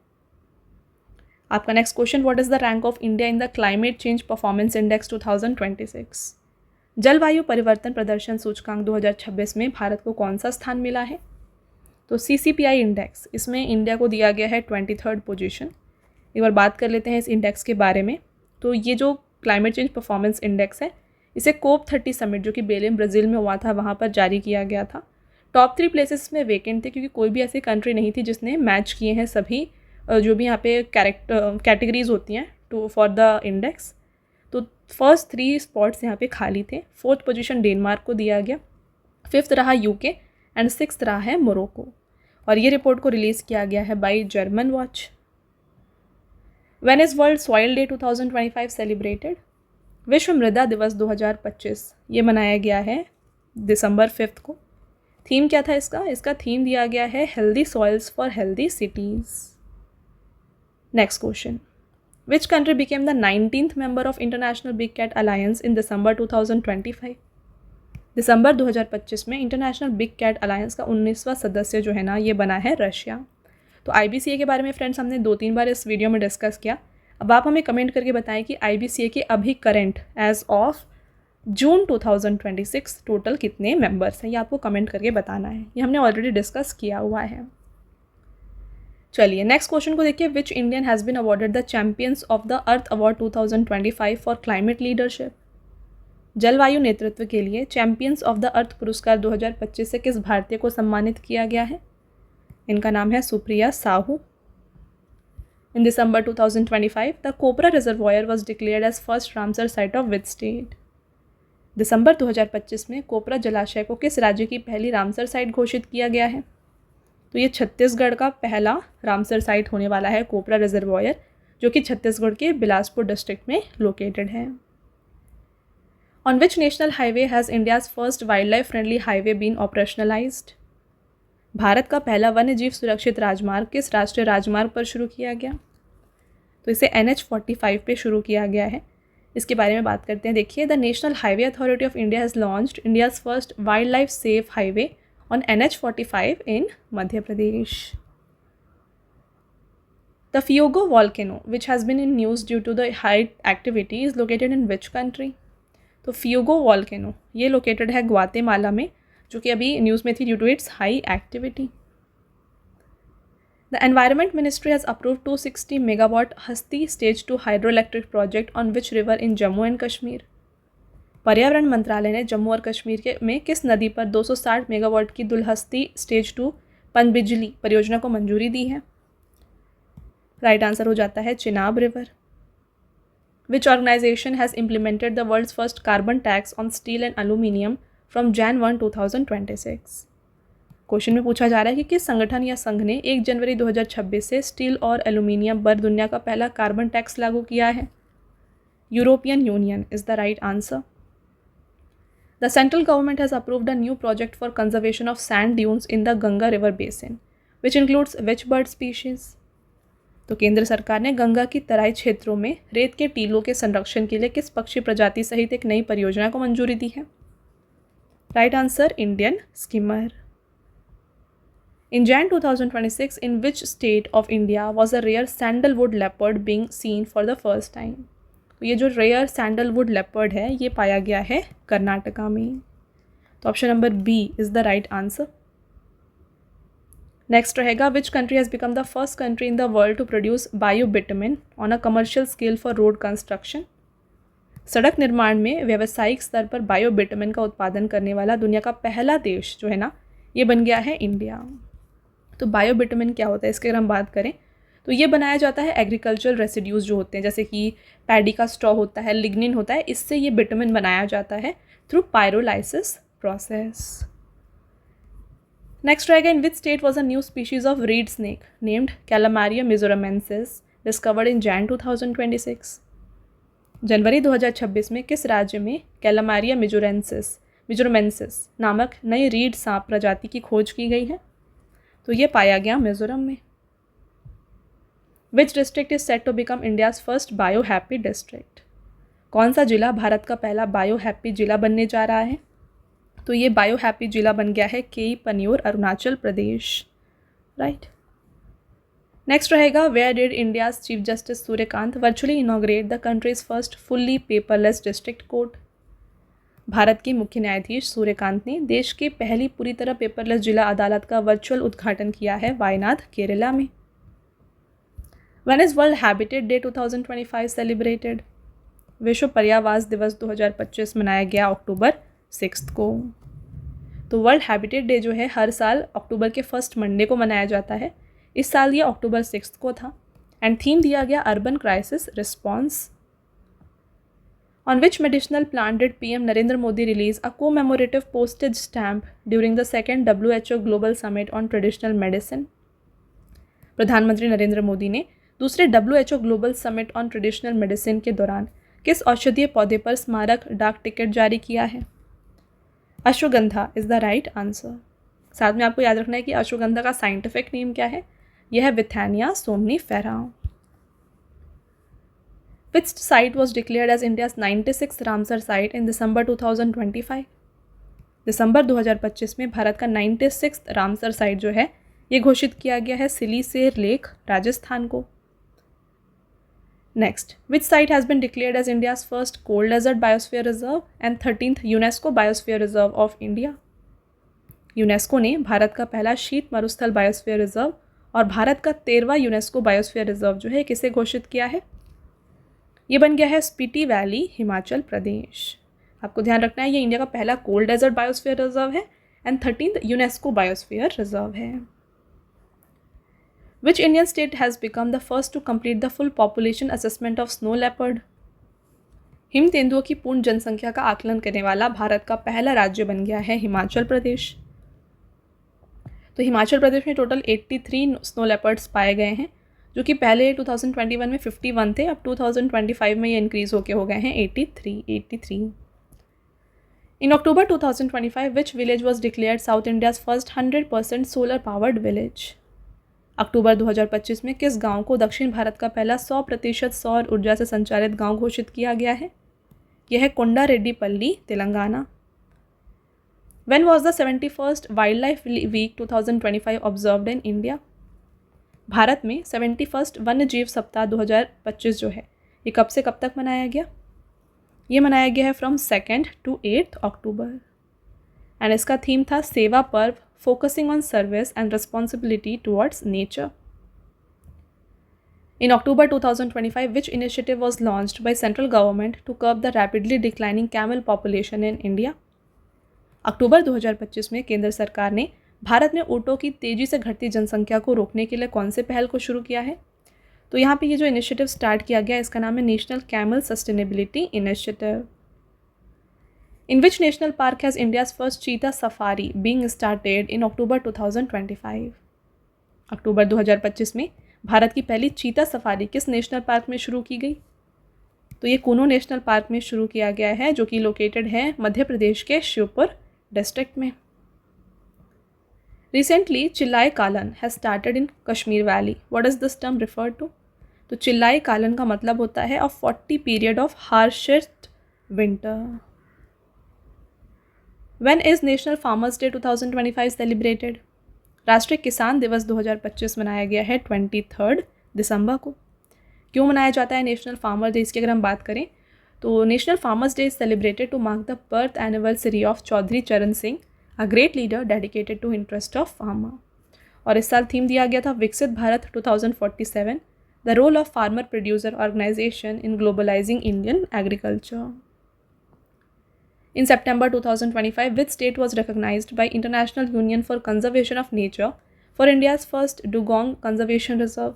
आपका next question, what is the rank of India in the climate change performance index 2026? जलवायु परिवर्तन प्रदर्शन सूचकांक 2026 में भारत को कौन सा स्थान मिला है? तो CCPI इंडेक्स, इसमें इंडिया को दिया गया है 23rd पोजीशन। एक बार बात कर लेते हैं इस इंडेक्स के बारे में। तो ये जो क्लाइमेट चेंज परफॉर्मेंस इंडेक्स है इसे COP30 समिट जो कि बेलिम ब्राज़ील में हुआ था वहाँ पर जारी किया गया था। टॉप 3 प्लेसेस में वेकेंट थे क्योंकि कोई भी ऐसी कंट्री नहीं थी जिसने मैच किए हैं सभी जो भी यहाँ पे कैटेगरीज होती हैं टू फॉर द इंडेक्स। तो फर्स्ट 3 स्पॉट्स यहाँ पे खाली थे। 4th पोजीशन डेनमार्क को दिया गया, 5th रहा UK एंड 6th रहा है मोरक्को, और ये रिपोर्ट को रिलीज़ किया गया है by German watch. When is world soil day 2025 celebrated? विश्व मृदा दिवस 2025 ये मनाया गया है दिसंबर 5 को। थीम क्या था इसका? इसका थीम दिया गया है healthy soils for healthy cities. Next question, which country became the 19th member of international big cat alliance in December 2025? दिसंबर 2025 में इंटरनेशनल बिग कैट अलायंस का 19वां सदस्य जो है ना ये बना है रशिया। तो IBCA के बारे में फ्रेंड्स हमने 2-3 बार इस वीडियो में डिस्कस किया। अब आप हमें कमेंट करके बताएं कि IBCA के अभी current as of June 2026 total कितने मेंबर्स हैं, ये आपको कमेंट करके बताना है। ये हमने ऑलरेडी डिस्कस किया हुआ है। चलिए नेक्स्ट क्वेश्चन को देखिए। Which Indian has been awarded the champions of the earth award 2025 for climate leadership. जलवायु नेतृत्व के लिए चैंपियंस ऑफ द अर्थ पुरस्कार 2025 से किस भारतीय को सम्मानित किया गया है? इनका नाम है Supriya Sahu. In December 2025 the Kopra reservoir was declared as first Ramsar site of which state. दिसंबर 2025 में कोपरा जलाशय को किस राज्य की पहली रामसर साइट घोषित किया गया है? तो ये छत्तीसगढ़ का पहला रामसर साइट होने वाला है कोपरा रिजर्वॉयर, जो कि छत्तीसगढ़ के बिलासपुर डिस्ट्रिक्ट में लोकेटेड है। On which national highway has India's first wild life friendly highway been operationalised. Bharat का पहला वन्य जीव सुरक्षित राजमार्ग किस राष्ट्रीय राजमार्ग पर शुरू किया गया? तो इसे NH45 पे शुरू किया गया है। इसके बारे में बात करते हैं। देखिए, the national highway authority of India has launched India's first wild life safe highway on NH45 in Madhya Pradesh. The Fuego volcano which has been in news due to the high activity is located in which country. तो फ्यूगो वॉल्केनो ये लोकेटेड है ग्वातेमाला में, जो कि अभी न्यूज़ में थी due to its high activity. The environment ministry has approved 260 megawatt Hasti stage 2 hydro electric project on which river in Jammu and Kashmir. पर्यावरण मंत्रालय ने जम्मू और कश्मीर में किस नदी पर 260 मेगावाट की दुलहस्ती स्टेज 2 पनबिजली परियोजना को मंजूरी दी है? राइट आंसर हो जाता है Chenab river. Which organisation has implemented the world's first carbon tax on steel and aluminium from Jan 1, 2026। Question में पूछा जा रहा है कि किस संगठन या संघ ने 1 जनवरी 2026 से स्टील और एल्यूमिनियम पर दुनिया का पहला कार्बन टैक्स लागू किया है? European union is the right answer. The central government has approved a new project for conservation of sand dunes in the Ganga river basin which includes which bird species. तो केंद्र सरकार ने गंगा की तराई क्षेत्रों में रेत के टीलों के संरक्षण के लिए किस पक्षी प्रजाति सहित एक नई परियोजना को मंजूरी दी है? Right answer Indian skimmer. In Jan 2026, in which state of India was a rare sandalwood leopard being seen for the first time? तो ये जो रेयर सैंडलवुड लेपर्ड है ये पाया गया है कर्नाटका में। तो option number B is the right answer. Next रहेगा, which country has become the first country in the world to produce bio bitumen on a commercial scale for road construction. सड़क निर्माण में व्यावसायिक स्तर पर बायोबिटुमिन का उत्पादन करने वाला दुनिया का पहला देश जो है ना ये बन गया है इंडिया। तो बायोबिटुमिन क्या होता है इसके अगर हम बात करें तो ये बनाया जाता है एग्रीकल्चरल रेसिड्यूज़ जो होते हैं, जैसे कि पैडी का स्ट्रॉ होता है, लिग्निन होता है, इससे ये बिटुमिन बनाया जाता है थ्रू पायरोलाइसिस प्रोसेस। नेक्स्ट रहेगा, in which state was a new species of reed snake named Calamaria mizoramensis discovered in Jan 2026। जनवरी 2026 में किस राज्य में कैलामारिया मिजोरमेंसिस नामक नई रीड सांप प्रजाति की खोज की गई है? तो ये पाया गया मिजोरम में। Which district is set to become India's first bio happy district. कौन सा जिला भारत का पहला बायो हैप्पी जिला बनने जा रहा है? तो ये बायो हैप्पी जिला बन गया है केई पनियोर, अरुणाचल प्रदेश। राइट। नेक्स्ट रहेगा, where did India's chief justice Suryakant virtually inaugurate the country's first fully paperless district court. भारत के मुख्य न्यायाधीश सूर्यकांत ने देश के पहली पूरी तरह पेपरलेस जिला अदालत का वर्चुअल उद्घाटन किया है वायनाड, केरला में। When is world habitat day 2025 celebrated. विश्व पर्यावास दिवस 2025 मनाया गया अक्टूबर 6 को। तो वर्ल्ड हैबिटेट डे जो है हर साल अक्टूबर के फर्स्ट मंडे को मनाया जाता है। इस साल ये अक्टूबर 6 को था एंड थीम दिया गया urban crisis response. On which medicinal plant did PM Narendra Modi release a commemorative postage stamp during the second WHO Global Summit on Traditional Medicine? प्रधानमंत्री नरेंद्र मोदी ने दूसरे WHO global summit on traditional medicine के दौरान किस औषधीय पौधे पर स्मारक डाक टिकट जारी किया है? Ashwagandha is the right answer. साथ में आपको याद रखना है कि अश्वगंधा का साइंटिफिक नेम क्या है, यह है विथैनिया somnifera. Which site was declared as India's 96th Ramsar site in December 2025? दिसंबर 2025 में भारत का 96 रामसर साइट जो है ये घोषित किया गया है सिलीसेर लेक, राजस्थान को। Next, which site has been declared as India's first cold desert biosphere reserve and 13th UNESCO biosphere reserve of India. UNESCO ने भारत का पहला शीत मरुस्थल बायोस्फीयर रिजर्व और भारत का 13वां यूनेस्को बायोस्फीयर रिजर्व जो है किसे घोषित किया है? ये बन गया है स्पीति वैली, हिमाचल प्रदेश। आपको ध्यान रखना है ये इंडिया का पहला कोल्ड डेजर्ट बायोस्फीयर रिजर्व है and 13th UNESCO biosphere reserve है। Which Indian state has become the first to complete the full population assessment of snow leopard? हिम तेंदुओं की पूर्ण जनसंख्या का आकलन करने वाला भारत का पहला राज्य बन गया है हिमाचल प्रदेश। तो हिमाचल प्रदेश में टोटल 83 स्नो लेपर्ड्स पाए गए हैं, जो कि पहले 2021 में 51 थे, अब 2025 में ये इंक्रीज होके हो गए हैं 83। In October 2025, which village was declared South India's first 100% solar powered village? अक्टूबर 2025 में किस गांव को दक्षिण भारत का पहला 100% सौर ऊर्जा से संचालित गांव घोषित किया गया है? यह है कोंडारेड्डीपल्ली, Telangana. When was the 71st Wildlife Week 2025 observed in India? Bharat में 71st वन्य जीव सप्ताह 2025 जो है ये कब से कब तक मनाया गया? ये मनाया गया है from 2nd to 8th October and इसका थीम था सेवा पर्व, focusing on service and responsibility towards nature. In October 2025, which initiative was launched by central government to curb the rapidly declining camel population in India? अक्टूबर 2025 में केंद्र सरकार ने भारत में ऊँटों की तेज़ी से घटती जनसंख्या को रोकने के लिए कौन से पहल को शुरू किया है? तो यहाँ पे ये जो इनिशिएटिव स्टार्ट किया गया इसका नाम है national camel sustainability initiative. In which national park has India's first चीता safari being started in October 2025? अक्टूबर 2025 में भारत की पहली चीता सफारी किस नेशनल पार्क में शुरू की गई? तो ये कूनो नेशनल पार्क में शुरू किया गया है, जो कि लोकेटेड है मध्य प्रदेश के श्योपुर डिस्ट्रिक्ट में। Recently Chillai Kalan has started in Kashmir valley. What is this term refer to? तो चिल्लाई कालन का मतलब होता है 40 period of harshest winter. When is national farmers day 2025 celebrated? राष्ट्रीय किसान दिवस 2025 मनाया गया है 23 दिसंबर को। क्यों मनाया जाता है नेशनल फार्मर डे? इसकी अगर हम बात करें तो national farmers day is celebrated to mark the birth anniversary of Chaudhary Charan Singh, a great leader dedicated to interest of farmer. और इस साल थीम दिया गया था Viksit Bharat 2047, the role of farmer producer organisation in globalising Indian agriculture. In September 2025, which state was recognized by International Union for Conservation of Nature for India's first Dugong Conservation Reserve?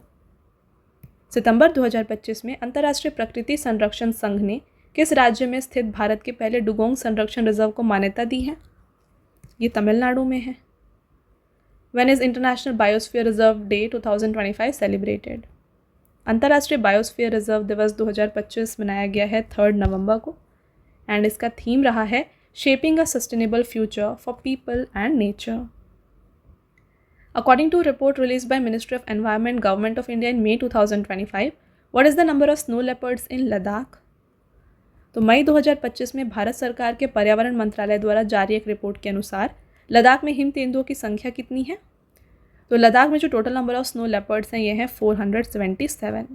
सितंबर 2025 में अंतर्राष्ट्रीय प्रकृति संरक्षण संघ ने किस राज्य में स्थित भारत के पहले डुगोंग संरक्षण रिजर्व को मान्यता दी है? ये तमिलनाडु में है। When is International Biosphere Reserve Day 2025 celebrated? अंतर्राष्ट्रीय बायोस्फीयर रिजर्व दिवस 2025 मनाया गया है 3 नवंबर को एंड इसका थीम रहा है shaping a sustainable future for people and nature. According to a report released by Ministry of Environment, Government of India in May 2025, what is the number of snow leopards in Ladakh? तो मई 2025 में भारत सरकार के पर्यावरण मंत्रालय द्वारा जारी एक रिपोर्ट के अनुसार लद्दाख में हिम तेंदुओं की संख्या कितनी है? तो लद्दाख में जो total number of snow leopards हैं ये हैं 477।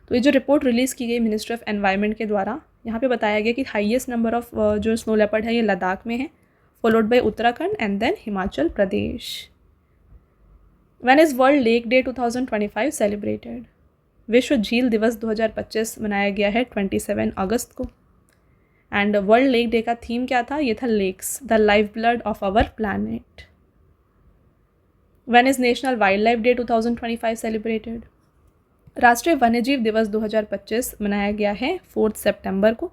तो ये जो रिपोर्ट रिलीज़ की गई मिनिस्ट्री ऑफ एनवायरनमेंट के द्वारा, यहाँ पे बताया गया कि हाईएस्ट नंबर ऑफ जो स्नो लेपर्ड है ये लद्दाख में है, followed by Uttarakhand and then Himachal Pradesh. When is world lake day 2025 celebrated? विश्व झील दिवस 2025 मनाया गया है 27 अगस्त को एंड वर्ल्ड लेक डे का थीम क्या था? ये था lakes, the life blood of our planet. When is national wild life day 2025 celebrated? राष्ट्रीय वन्यजीव दिवस 2025 मनाया गया है 4 सितंबर को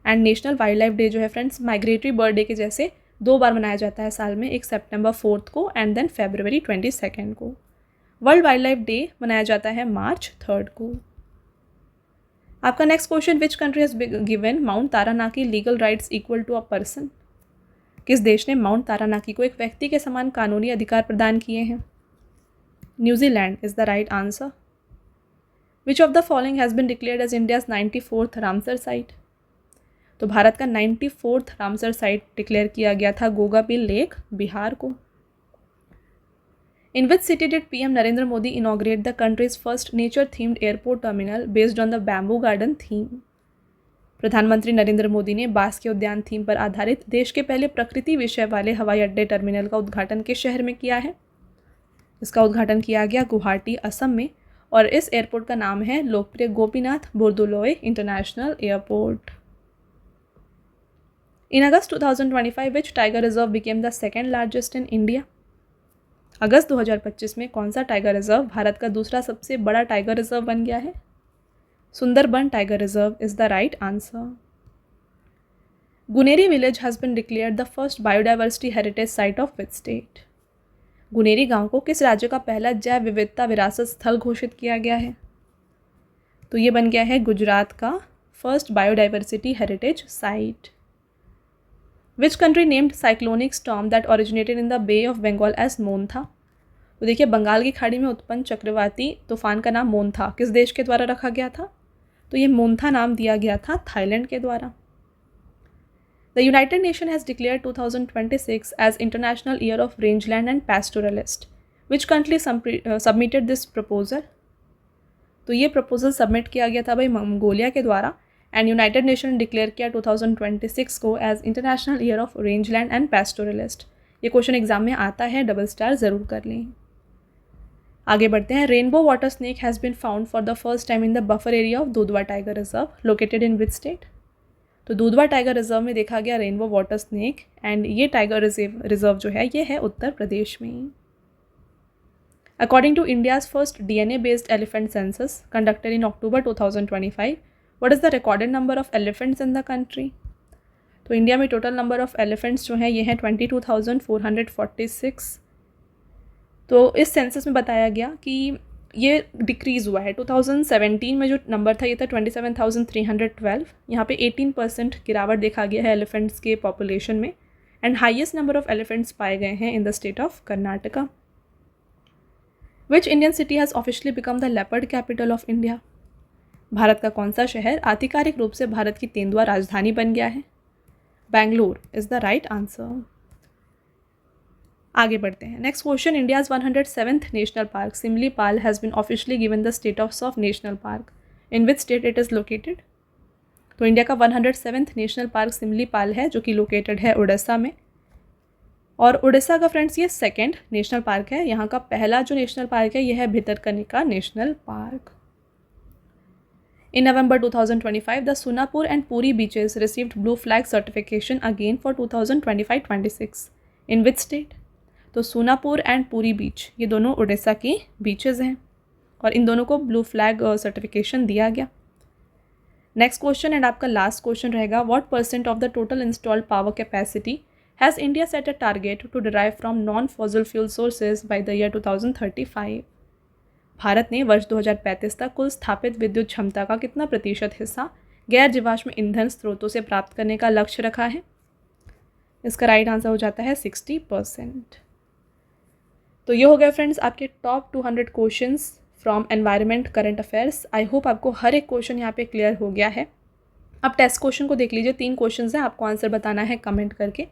and national wild life day जो है फ्रेंड्स माइग्रेटरी बर्ड डे के जैसे 2 बार मनाया जाता है साल में, एक सितंबर 4 को एंड देन फरवरी 22 को। वर्ल्ड वाइल्ड लाइफ डे मनाया जाता है मार्च 3 को। आपका next question, which country has given mount Taranaki legal rights equal to a person? किस देश ने माउंट तारानाकी को एक व्यक्ति के समान कानूनी अधिकार प्रदान किए हैं? New Zealand is the right answer. Which of the following has been declared as India's 94th Ramsar site? तो भारत का 94th रामसर साइट डिक्लेयर किया गया था गोगाबिल लेक, बिहार को। In which city did PM Narendra Modi inaugurate the country's first nature themed airport terminal based on the bamboo garden theme? प्रधानमंत्री नरेंद्र मोदी ने बांस के उद्यान थीम पर आधारित देश के पहले प्रकृति विषय वाले हवाई अड्डे टर्मिनल का उद्घाटन किस शहर में किया है? इसका उद्घाटन किया गया गुवाहाटी, असम में, और इस एयरपोर्ट का नाम है लोकप्रिय Gopinath Bordoloi international airport. In August 2025, which tiger reserve became the second largest in India? अगस्त 2025 में कौन सा टाइगर रिजर्व भारत का दूसरा सबसे बड़ा टाइगर रिजर्व बन गया है? Sundarban tiger reserve is the right answer. Guneri village has been declared the first biodiversity heritage site of which state? Guneri गांव को किस राज्य का पहला जैव विविधता विरासत स्थल घोषित किया गया है? तो ये बन गया है गुजरात का first biodiversity heritage site. Which country named cyclonic storm that originated in the bay of Bengal as Montha? तो देखिए, बंगाल की खाड़ी में उत्पन्न चक्रवाती तूफान का नाम मोन्था किस देश के द्वारा रखा गया था? तो ये मोन्था नाम दिया गया था थाईलैंड के द्वारा। The United Nation has declared 2026 as international year of rangeland and pastoralist. Which country submitted this proposal? तो ये प्रपोजल सबमिट किया गया था भाई मंगोलिया के द्वारा, एंड यूनाइटेड नेशन ने डिक्लेयर किया 2026 को as international year of rangeland and pastoralist. ये क्वेश्चन एग्जाम में आता है, डबल स्टार ज़रूर कर लें। आगे बढ़ते हैं। Rainbow water snake has been found for the first time in the buffer area of Dudhwa tiger reserve located in which state? तो दुधवा टाइगर रिजर्व में देखा गया रेनबो वाटर स्नेक, एंड ये टाइगर रिजर्व जो है ये है उत्तर प्रदेश में। According to India's first DNA based elephant census conducted in October 2025, what is the recorded number of elephants in the country? तो इंडिया में टोटल नंबर ऑफ एलिफेंट्स जो हैं ये हैं 22,446। तो इस सेंसस में बताया गया कि ये डिक्रीज़ हुआ है। 2017 में जो नंबर था ये था 27,312। यहाँ पे 18% गिरावट देखा गया है एलिफेंट्स के पॉपुलेशन में, and highest number of elephants पाए गए हैं in the state of Karnataka. Which Indian city has officially become the leopard capital of India? Bharat का कौन सा शहर आधिकारिक रूप से भारत की तेंदुआ राजधानी बन गया है? Bangalore is the right answer. आगे बढ़ते हैं। Next question. India's 107th national park Similipal has been officially given the status of national park. In which state it is located? तो इंडिया का 107th नेशनल पार्क सिमलीपाल है जो कि लोकेटेड है उड़ीसा में, और उड़ीसा का फ्रेंड्स ये सेकेंड नेशनल पार्क है। यहाँ का पहला जो नेशनल पार्क है यह है Bhitarkanika national park. In November 2025, the Sunapur and Puri beaches received Blue Flag certification again for 2025-26. In which state? तो सोनापुर एंड पूरी बीच ये दोनों उड़ीसा की बीचेस हैं, और इन दोनों को ब्लू फ्लैग सर्टिफिकेशन दिया गया। नेक्स्ट क्वेश्चन एंड आपका लास्ट क्वेश्चन रहेगा। What % of the total installed power capacity has India set a target to derive from non fossil fuel sources by the year 2035? Bharat ने वर्ष 2035 तक कुल स्थापित विद्युत क्षमता का कितना प्रतिशत हिस्सा गैर जीवाश्म ईंधन स्रोतों से प्राप्त करने का लक्ष्य रखा है? इसका राइट आंसर हो जाता है 60%। तो ये हो गया फ्रेंड्स आपके top 200 questions from environment current affairs. I hope आपको हर एक क्वेश्चन यहाँ पे क्लियर हो गया है। अब टेस्ट क्वेश्चन को देख लीजिए। 3 क्वेश्चन हैं, आपको आंसर बताना है कमेंट करके।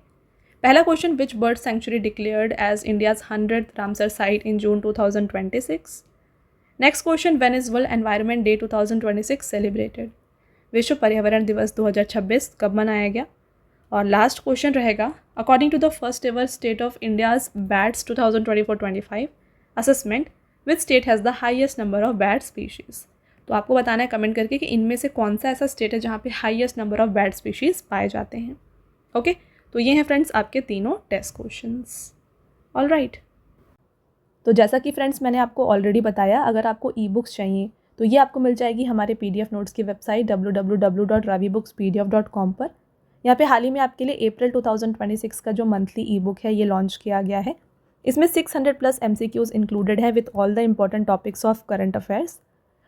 पहला question, which bird sanctuary declared as India's 100th Ramsar site in June 2026? Next question, when is world environment day 2026 celebrated? विश्व पर्यावरण दिवस 2026 कब मनाया गया? और लास्ट क्वेश्चन रहेगा, according to the first ever state of India's bats 2024-25 assessment, which state has the highest number of bat species? तो आपको बताना है कमेंट करके कि इनमें से कौन सा ऐसा स्टेट है जहाँ पे highest number of bat species पाए जाते हैं। ओके, तो ये हैं फ्रेंड्स आपके तीनों टेस्ट क्वेश्चंस। ऑल राइट, तो जैसा कि फ्रेंड्स मैंने आपको ऑलरेडी बताया, अगर आपको ई बुक्स चाहिए तो ये आपको मिल जाएगी हमारे PDF नोट्स की वेबसाइट www.ravibookspdf.com पर। यहाँ पे हाल ही में आपके लिए अप्रैल 2026 का जो मंथली ई बुक है ये लॉन्च किया गया है। इसमें 600+ MCQs इंक्लूडेड है with all the important topics of current affairs.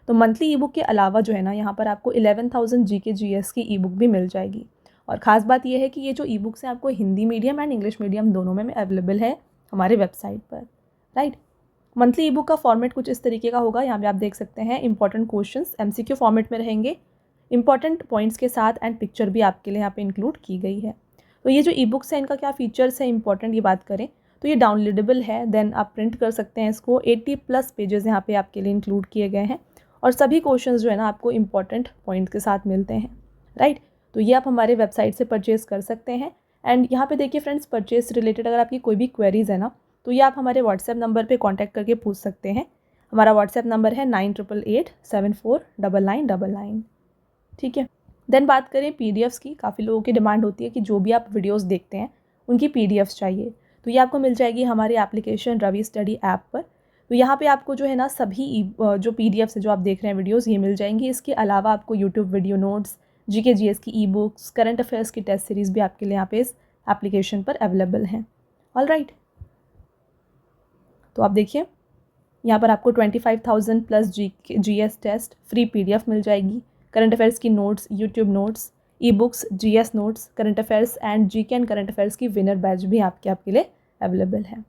तो मंथली ई बुक के अलावा जो है ना, यहाँ पर आपको 11,000 GK GS की ई बुक भी मिल जाएगी। और ख़ास बात यह है कि ये जो ई बुक्स हैं आपको Hindi medium and English medium दोनों में अवेलेबल है हमारे वेबसाइट पर, राइट। मंथली ई बुक का फॉर्मेट कुछ इस तरीके का होगा। यहाँ पे आप देख सकते हैं इंपॉर्टेंट क्वेश्चंस MCQ फॉर्मेट में रहेंगे। इंपॉर्टेंट पॉइंट्स के साथ एंड पिक्चर भी आपके लिए यहाँ पे इंक्लूड की गई है। तो ये जो ई बुक्स है इनका क्या फ़ीचर्स है इंपॉर्टेंट ये बात करें तो ये डाउनलोडेबल है, देन आप प्रिंट कर सकते हैं इसको। 80+ पेजेस यहाँ पे आपके लिए इंक्लूड किए गए हैं और सभी क्वेश्चंस जो है ना आपको इंपॉर्टेंट पॉइंट के साथ मिलते हैं, राइट। तो ये आप हमारे वेबसाइट से परचेज़ कर सकते हैं। एंड यहाँ पे देखिए फ्रेंड्स, परचेज रिलेटेड अगर आपकी कोई भी क्वेरीज़ है ना तो ये आप हमारे व्हाट्सएप नंबर पे कांटेक्ट करके पूछ सकते हैं। हमारा व्हाट्सएप नंबर है 9888749999, ठीक है। देन बात करें पीडीएफ्स की, काफ़ी लोगों की डिमांड होती है कि जो भी आप वीडियोस देखते हैं उनकी पीडीएफ्स चाहिए, तो ये आपको मिल जाएगी हमारी एप्लीकेशन रवि स्टडी ऐप पर। तो यहाँ पे आपको जो है ना सभी जो पीडीएफ्स है जो आप देख रहे हैं वीडियोस ये मिल जाएंगी। इसके अलावा आपको YouTube video notes, GK GS की ई बुक्स, करंट अफेयर्स की टेस्ट सीरीज़ भी आपके लिए यहाँ पे इस एप्लीकेशन पर अवेलेबल हैं। ऑल राइट, तो आप देखिए यहाँ पर आपको 25,000+ जीएस टेस्ट फ्री पीडीएफ मिल जाएगी, करंट अफेयर्स की notes, YouTube notes, e books, GS notes, current affairs and GK and current affairs की विनर बैच भी आपके लिए अवेलेबल है।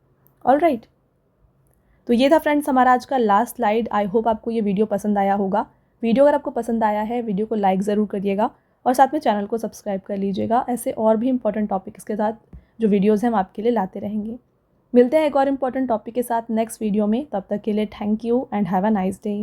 ऑल राइट, तो ये था फ्रेंड्स हमारा आज का लास्ट स्लाइड। आई होप आपको ये वीडियो पसंद आया होगा। वीडियो अगर आपको पसंद आया है वीडियो को लाइक ज़रूर करिएगा और साथ में चैनल को सब्सक्राइब कर लीजिएगा। ऐसे और भी इंपॉर्टेंट टॉपिक्स के साथ जो वीडियोज़ हैं हम आपके लिए लाते रहेंगे। मिलते हैं एक और इम्पॉर्टेंट टॉपिक के साथ नेक्स्ट वीडियो में, तब तक के लिए thank you and have a nice day.